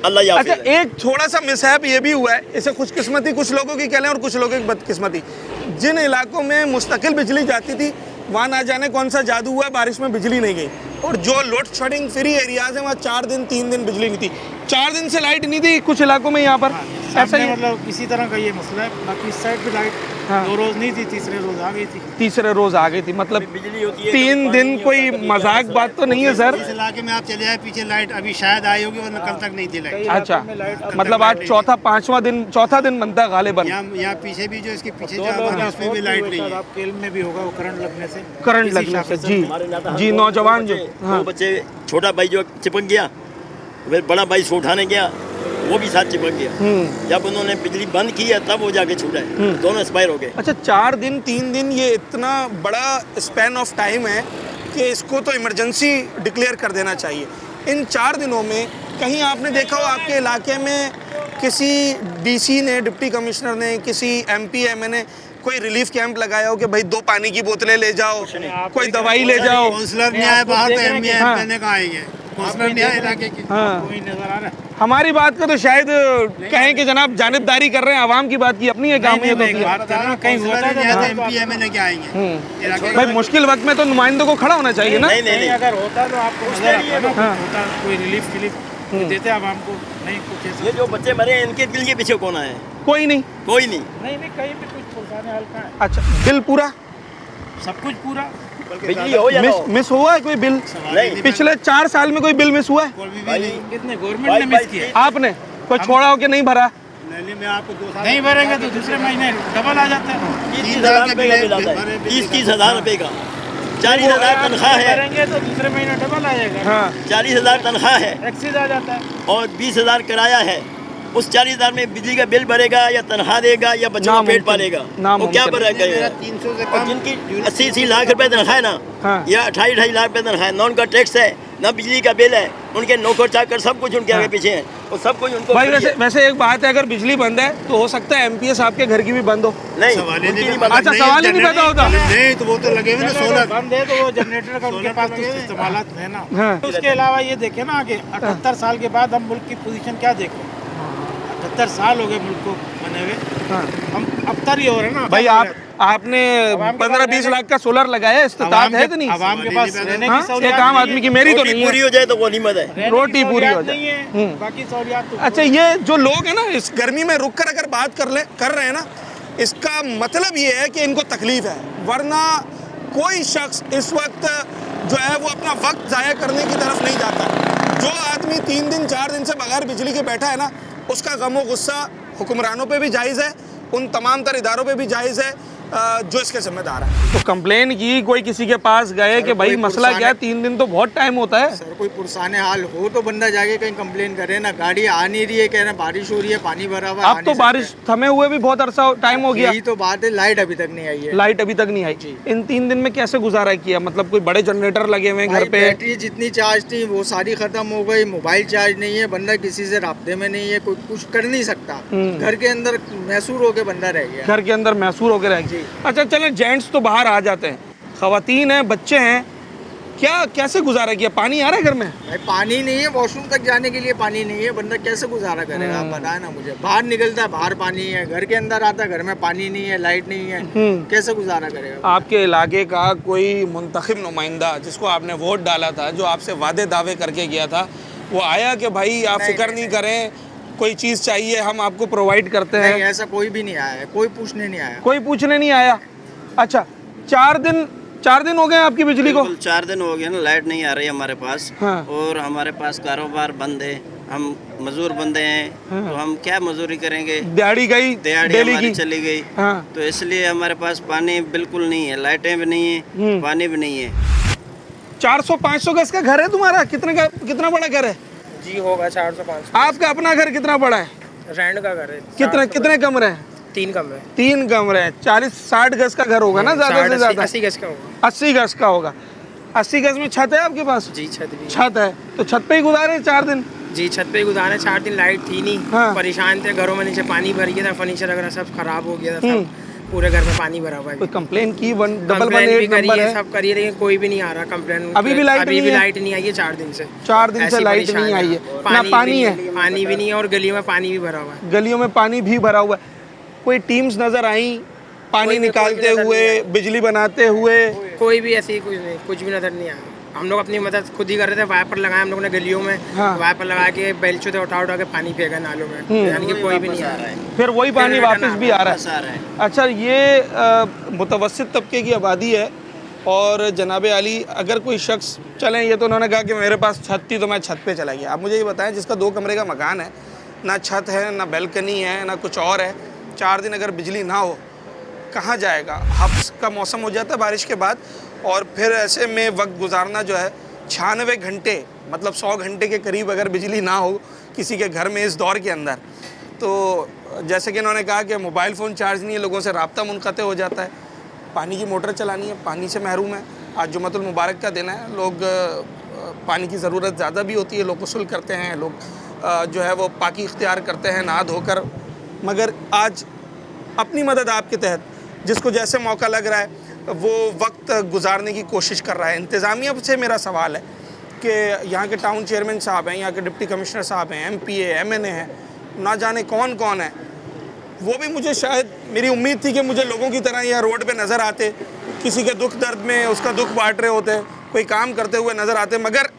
अल्लाह। अच्छा, एक थोड़ा सा मिसहैप ये भी हुआ है, इसे खुशकिस्मती कुछ लोगों की कह लें और कुछ लोगों की बदकिस्मती। जिन इलाकों में मुस्तकिल बिजली जाती थी वहाँ ना जाने कौन सा जादू हुआ, बारिश में बिजली नहीं गई। और जो लोड शेडिंग फ्री एरियाज हैं वहाँ 4 दिन 3 दिन बिजली नहीं थी। 4 दिन से लाइट नहीं थी कुछ इलाकों में यहाँ पर। ऐसा ही मतलब इसी तरह का ये मसला है। बाकी इस साइड पे लाइट 2 रोज नहीं थी, तीसरे रोज आ गई थी। तीसरे रोज आ गई थी, मतलब बिजली होती है 3 दिन। कोई मजाक बात तो नहीं है सर? इस इलाके में आप चले आए, पीछे लाइट अभी शायद आई होगी, वरना कल तक नहीं थी लाइट। अच्छा, मतलब आज चौथा दिन बनता है गालिबन। यहाँ पीछे भी जो इसके पीछे उसमें भी लाइट नहीं है। केल में भी होगा वो करंट लगने से। करंट लगने से, जी नौजवान जो 2 बच्चे, छोटा भाई जो चिपक गया, फिर बड़ा भाई उसको उठाने गया, वो भी साथ चिपक गया। जब उन्होंने बिजली बंद की है तब वो जाके छूटा है, दोनों एक्सपायर हो गए। अच्छा, 4 दिन 3 दिन ये इतना बड़ा स्पैन ऑफ टाइम है कि इसको तो इमरजेंसी डिक्लेयर कर देना चाहिए। इन 4 दिनों में कहीं आपने देखा हो आपके इलाके में किसी डीसी ने, डिप्टी कमिश्नर ने, किसी MP MA ने कोई रिलीफ कैंप लगाया हो कि भाई 2 पानी की बोतलें ले जाओ, कोई दवाई ले जाओ? काउंसलर नहीं आए बाहर, तो MA कहाँ आएंगे? काउंसलर नहीं आए इलाके के, कोई नजर आ रहा है। हमारी बात का तो शायद कहें कि जनाब जानिबदारी कर रहे हैं, आवाम की बात की अपनी है काम है तो कहीं होता है MP MA क्या आएंगे? भाई मुश्किल वक्त में तो नुमाइंदों को खड़ा होना चाहिए ना। नहीं, अगर होता तो आपको कोई रिलीफ देते आवाम को। नहीं, कुछ ये जो बच्चे मरे हैं इनके बिल के पीछे कौन आए? कोई नहीं। नहीं कहीं भी कुछ परेशानी हल्का है। अच्छा, बिल पूरा, सब कुछ पूरा। बिजली हो या ना हो? मिस हुआ है कोई बिल? नहीं। पिछले 4 साल में कोई बिल मिस हुआ है? कितने गवर्नमेंट ने मिस किया? आपने कोई छोड़ा हो कि नहीं भरा? में आपको 2 साल नहीं भरेंगे तो दूसरे महीने डबल आ जाता है। 30,000 रुपये का बिल आता है, 30,000 रुपये का। 40,000 तनख्वाह है, भरेंगे तो दूसरे महीने डबल आ जाएगा। हाँ, 40,000 तनख्वाह है, एक्सीज आ जाता है और 20,000 किराया है। उस 40,000 में बिजली का बिल भरेगा या तनख्वाह देगा या बच्चों को पेट पालेगा? वो क्या करेगा? 300 से और जिनकी 80-80 लाख रुपए तनख्वाह है ना, हाँ। या 28-28 लाख रुपए तनख्वाह है, ना उनका टैक्स है ना बिजली का बिल है, उनके नौकर चाकर सब कुछ उनके आगे पीछे है, और सब कुछ उनको भाई वैसे एक बात है, अगर बिजली बंद है तो हो सकता है MPS आपके घर की भी बंद हो। नहीं, अच्छा, सवाल ही नहीं पैदा होता। नहीं तो वो तो लगे हुए ना, सोलर बंद है तो वो जनरेटर का उनके पास तो इस्तेमालात है ना। हाँ। उसके अलावा ये देखे ना आगे 78 साल के बाद हम मुल्क की पोजीशन क्या देख रहे हैं? 78 साल हो गए मुल्क को बने हुए, हम अबतर ही हो रहे हैं ना। भाई आपने 15-20 लाख का सोलर लगाया, इस्तेमाल है कि नहीं? आवाम के पास रहने की हाँ? सहूलियत एक आम आदमी की, मेरी तो नहीं है। पूरी हो जाए तो वो निमत है, रोटी पूरी हो नहीं जाए। है, बाकी सहूलियत तो। अच्छा, ये जो लोग हैं ना इस गर्मी में रुक कर अगर बात कर रहे हैं ना, इसका मतलब ये है कि इनको तकलीफ है, वरना कोई शख्स इस वक्त जो है वो अपना वक्त ज़ाया करने की तरफ नहीं जाता। जो आदमी 3 दिन 4 दिन से बगैर बिजली के बैठा है ना, उसका गम और गुस्सा हुक्मरानों पे भी जायज़ है, उन तमाम तर इदारों पे भी जायज़ है जो इसके जिम्मेदार है। तो कंप्लेन की, कोई किसी के पास गए कि भाई मसला क्या है? 3 दिन तो बहुत टाइम होता है सर। कोई पुरसाने हाल हो तो बंदा जाके कहीं कंप्लेन करे ना। गाड़ी आ नहीं रही है, कह रहे बारिश हो रही है, पानी भरा हुआ है। अब तो बारिश थमे हुए भी बहुत अरसा टाइम हो गया। यही तो बात है, लाइट अभी तक नहीं आई है। लाइट अभी तक नहीं आई। इन 3 दिन में कैसे गुजारा किया? मतलब कोई बड़े जनरेटर लगे हुए घर पे? बैटरी जितनी चार्ज थी वो सारी खत्म हो गई, मोबाइल चार्ज नहीं है, बंदा किसी से राब्ते में नहीं है, कोई कुछ कर नहीं सकता। घर के अंदर मैसूर होके बंदा रह गया, घर के अंदर मैसूर होके रह गया। अच्छा, चले जेंट्स तो बाहर आ जाते हैं, खवातीन हैं, बच्चे हैं, क्या कैसे गुजारा किया? पानी आ रहा है घर में? भाई पानी नहीं है, वॉशरूम तक जाने के लिए पानी नहीं है, बंदा कैसे गुजारा करेगा? आप बताए ना मुझे। बाहर निकलता है, बाहर पानी है, घर के अंदर आता है, घर में पानी नहीं है, लाइट नहीं है, कैसे गुजारा करेगा? आपके इलाके का कोई मुंतखब नुमाइंदा जिसको आपने वोट डाला था, जो आपसे वादे दावे करके गया था, वो आया कि भाई आप फिक्र नहीं करें, कोई चीज़ चाहिए हम आपको प्रोवाइड करते हैं? ऐसा कोई भी नहीं आया है, कोई पूछने नहीं आया। कोई पूछने नहीं आया? अच्छा, 4 दिन 4 दिन हो गए आपकी बिजली को? 4 दिन हो गए ना, लाइट नहीं आ रही हमारे पास। हाँ। और हमारे पास कारोबार बंद है, हम मजदूर बंदे हैं। हाँ। तो हम क्या मजदूरी करेंगे? दिहाड़ी गई, दिहाड़ी डेली हमारी की चली गई। हाँ। तो इसलिए हमारे पास पानी बिल्कुल नहीं है, लाइटें भी नहीं है, पानी भी नहीं है। 400-500 गज का घर है तुम्हारा? कितना बड़ा घर है जी? होगा 400-500। आपका अपना घर कितना बड़ा है? रेंट का घर है। कितने कमरे हैं? 3 कमरे। 3 कमरे हैं। 40-60 गज का घर होगा ना, ज्यादा से ज्यादा 80 गज का होगा। 80 गज का होगा। 80 गज में छत है आपके पास? जी छत भी। छत है, तो छत पे ही गुजारे 4 दिन? जी छत पे ही गुजारे। 4 दिन लाइट थी नहीं। हाँ। परेशान थे, घरों में नीचे पानी भर गया था, फर्नीचर वगैरह सब खराब हो गया था, सब पूरे घर में पानी भरा हुआ है। कोई कंप्लेन की? 188 करी नंबर है, है, सब करिए, लेकिन कोई भी नहीं आ रहा कंप्लेन। अभी भी लाइट नहीं आई है 4 दिन से। 4 दिन से लाइट नहीं आई है, ना पानी है, पानी भी नहीं है, और गलियों में पानी भी भरा हुआ है। गलियों में पानी भी भरा हुआ है। कोई टीम्स नजर आई पानी निकालते हुए, बिजली बनाते हुए? कोई भी ऐसी कुछ भी नजर नहीं आया। हम लोग अपनी मदद खुद ही कर रहे थे। वाइपर लगाए हम लोगों ने गलियों में। हाँ। वाइपर लगा के बेलचों से उठा के पानी फेंका नालों में, यानी कि कोई भी नहीं आ रहा है। फिर वही पानी वापस भी आ रहा है। अच्छा, ये मुतवस्सित तबके की आबादी है। और जनाब आली, अगर कोई शख्स चलें, ये तो उन्होंने कहा कि मेरे पास छत थी तो मैं छत पे चला गया। अब मुझे ये बताएं, जिसका 2 कमरे का मकान है, ना छत है, ना बैल्कनी है, ना कुछ और है, 4 दिन अगर बिजली ना हो, कहाँ जाएगा? हफ्स का मौसम हो जाता है बारिश के बाद, और फिर ऐसे में वक्त गुजारना जो है 96 घंटे, मतलब 100 घंटे के करीब अगर बिजली ना हो किसी के घर में इस दौर के अंदर, तो जैसे कि इन्होंने कहा कि मोबाइल फ़ोन चार्ज नहीं है, लोगों से रब्ता मुनक़ते हो जाता है, पानी की मोटर चलानी है, पानी से महरूम है। आज जुम्मतुल मुबारक का दिन है, लोग पानी की ज़रूरत ज़्यादा भी होती है, लोग गुस्ल करते हैं, लोग जो है वो पाकी इख्तियार करते हैं नहा धोकर। मगर आज अपनी मदद आपके तहत जिसको जैसे मौका लग रहा है वो वक्त गुजारने की कोशिश कर रहा है। इंतज़ामिया से मेरा सवाल है कि यहाँ के टाउन चेयरमैन साहब हैं, यहाँ के डिप्टी कमिश्नर साहब हैं, MPA MNA हैं, ना जाने कौन कौन है, वो भी मुझे शायद, मेरी उम्मीद थी कि मुझे लोगों की तरह यहाँ रोड पे नज़र आते, किसी के दुख दर्द में उसका दुख बांट रहे होते, कोई काम करते हुए नज़र आते, मगर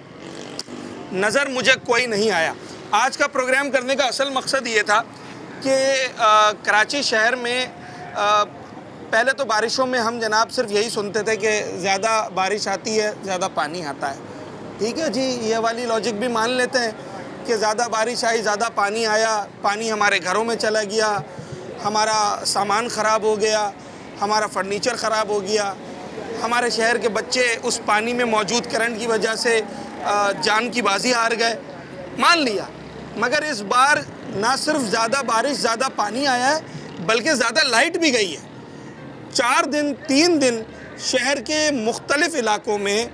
नज़र मुझे कोई नहीं आया। आज का प्रोग्राम करने का असल मकसद ये था कि कराची शहर में पहले तो बारिशों में हम जनाब सिर्फ यही सुनते थे कि ज़्यादा बारिश आती है, ज़्यादा पानी आता है। ठीक है जी, ये वाली लॉजिक भी मान लेते हैं कि ज़्यादा बारिश आई, ज़्यादा पानी आया, पानी हमारे घरों में चला गया, हमारा सामान ख़राब हो गया, हमारा फर्नीचर ख़राब हो गया, हमारे शहर के बच्चे उस पानी में मौजूद करंट की वजह से जान की बाजी हार गए, मान लिया। मगर इस बार ना सिर्फ ज़्यादा बारिश, ज़्यादा पानी आया है, बल्कि ज़्यादा लाइट भी गई है। 4 दिन 3 दिन शहर के मुख्तलिफ़ इलाकों में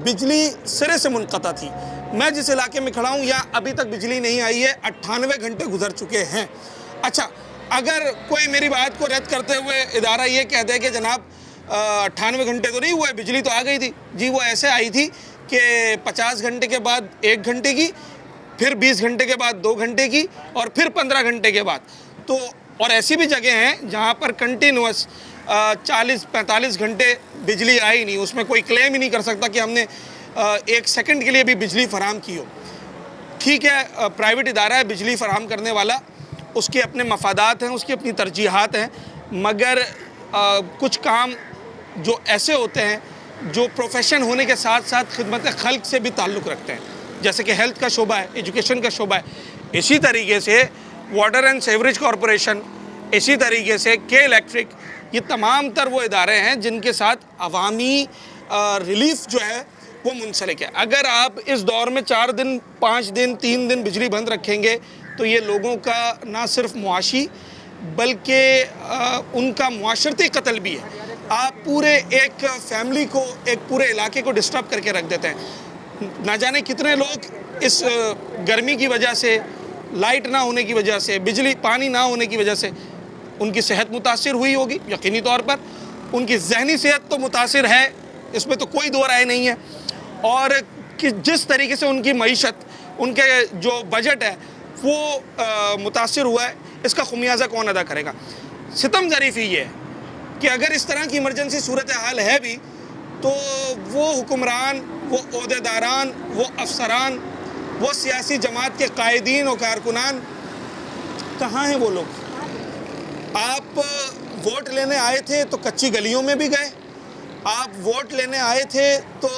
बिजली सिरे से मुनक़ता थी। मैं जिस इलाके में खड़ा हूँ यहाँ अभी तक बिजली नहीं आई है, 98 घंटे गुजर चुके हैं। अच्छा, अगर कोई मेरी बात को रद्द करते हुए इदारा ये कह दे कि जनाब 98 घंटे तो नहीं हुए, बिजली तो आ गई थी, जी वो ऐसे आई थी कि 50 घंटे के बाद 1 घंटे की, फिर 20 घंटे के बाद 2 घंटे की, और फिर 15 घंटे के बाद। तो और ऐसी भी जगह हैं जहाँ पर कंटिन्यूस 40-45 घंटे बिजली आई नहीं, उसमें कोई क्लेम ही नहीं कर सकता कि हमने 1 सेकंड के लिए भी बिजली फराहम की हो। ठीक है, प्राइवेट इदारा है बिजली फराहम करने वाला, उसके अपने मफादात हैं, उसकी अपनी तरजीहात हैं, मगर कुछ काम जो ऐसे होते हैं जो प्रोफेशन होने के साथ साथ खिदमत खल्क से भी ताल्लुक़ रखते हैं, जैसे कि हेल्थ का शोबा है, एजुकेशन का शोबा है। इसी तरीके से वाटर एंड सीवरेज कॉरपोरेशन, इसी तरीके से के इलेक्ट्रिक, ये तमाम तर वो इदारे हैं जिनके साथ अवामी रिलीफ जो है वो मुंसलिक है। अगर आप इस दौर में 4 दिन 5 दिन 3 दिन बिजली बंद रखेंगे तो ये लोगों का ना सिर्फ मुआशी बल्कि उनका मुआशरती कत्ल भी है। आप पूरे एक फैमिली को, एक पूरे इलाके को डिस्टर्ब करके रख देते हैं। ना जाने कितने लोग इस गर्मी की वजह से, लाइट ना होने की वजह से, बिजली पानी ना होने की वजह से उनकी सेहत मुतासिर हुई होगी, यकीनी तौर पर उनकी जहनी सेहत तो मुतासिर है, इसमें तो कोई दो राय नहीं है। और कि जिस तरीके से उनकी मईशत, उनके जो बजट है वो मुतासिर हुआ है, इसका खुमियाजा कौन अदा करेगा? सितम ज़रीफ़ी ये है कि अगर इस तरह की इमरजेंसी सूरत हाल है भी तो वो हुक्मरान, वो ओहदेदारान, वो अफसरान, वो सियासी जमात के कायदीन और कारकुनान कहाँ हैं वो लोग? आप वोट लेने आए थे तो कच्ची गलियों में भी गए, आप वोट लेने आए थे तो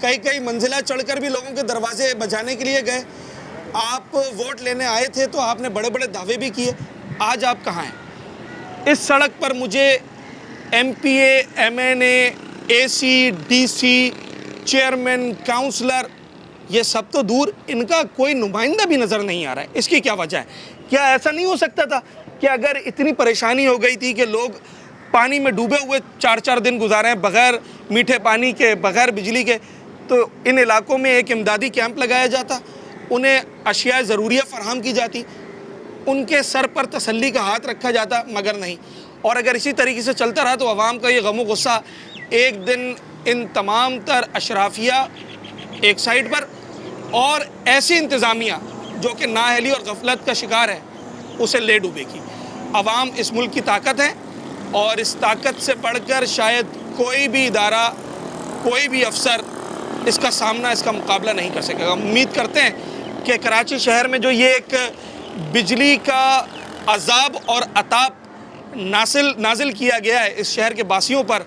कई कई मंजिला चढ़कर भी लोगों के दरवाजे बजाने के लिए गए। आप वोट लेने आए थे तो आपने बड़े बड़े दावे भी किए। आज आप कहाँ हैं? इस सड़क पर मुझे MPA, MNA, AC, DC, chairman, councillor, ये सब तो दूर, इनका कोई नुमाइंदा भी नज़र नहीं आ रहा है। इसकी क्या वजह है? क्या ऐसा नहीं हो सकता था कि अगर इतनी परेशानी हो गई थी कि लोग पानी में डूबे हुए 4-4 दिन गुजारे हैं, बग़ैर मीठे पानी के, बग़ैर बिजली के, तो इन इलाकों में एक इमदादी कैंप लगाया जाता, उन्हें अशिया ज़रूरिया फ़राहम की जाती, उनके सर पर तसल्ली का हाथ रखा जाता, मगर नहीं। और अगर इसी तरीके से चलता रहा तो अवाम का ये गम गुस्सा एक दिन इन तमाम तर अशराफिया एक साइड पर और ऐसी इंतज़ामिया जो कि नाअहली और गफलत का शिकार है, उसे ले डूबेगी। अवाम इस मुल्क की ताकत है और इस ताकत से बढ़कर शायद कोई भी इदारा, कोई भी अफसर इसका सामना, इसका मुकाबला नहीं कर सकेगा। उम्मीद करते हैं कि कराची शहर में जो ये एक बिजली का अजाब और अताप नाजिल किया गया है इस शहर के बासियों पर,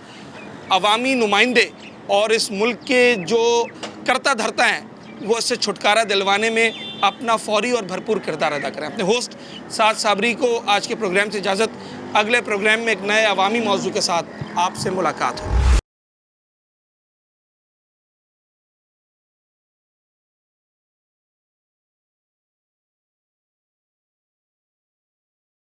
अवामी नुमाइंदे और इस मुल्क के जो करता धरता हैं वो इससे छुटकारा दिलवाने में अपना फौरी और भरपूर किरदार अदा करें। अपने होस्ट साद साबरी को आज के प्रोग्राम से इजाज़त। अगले प्रोग्राम में एक नए अवामी मौजू के साथ आपसे मुलाकात हो।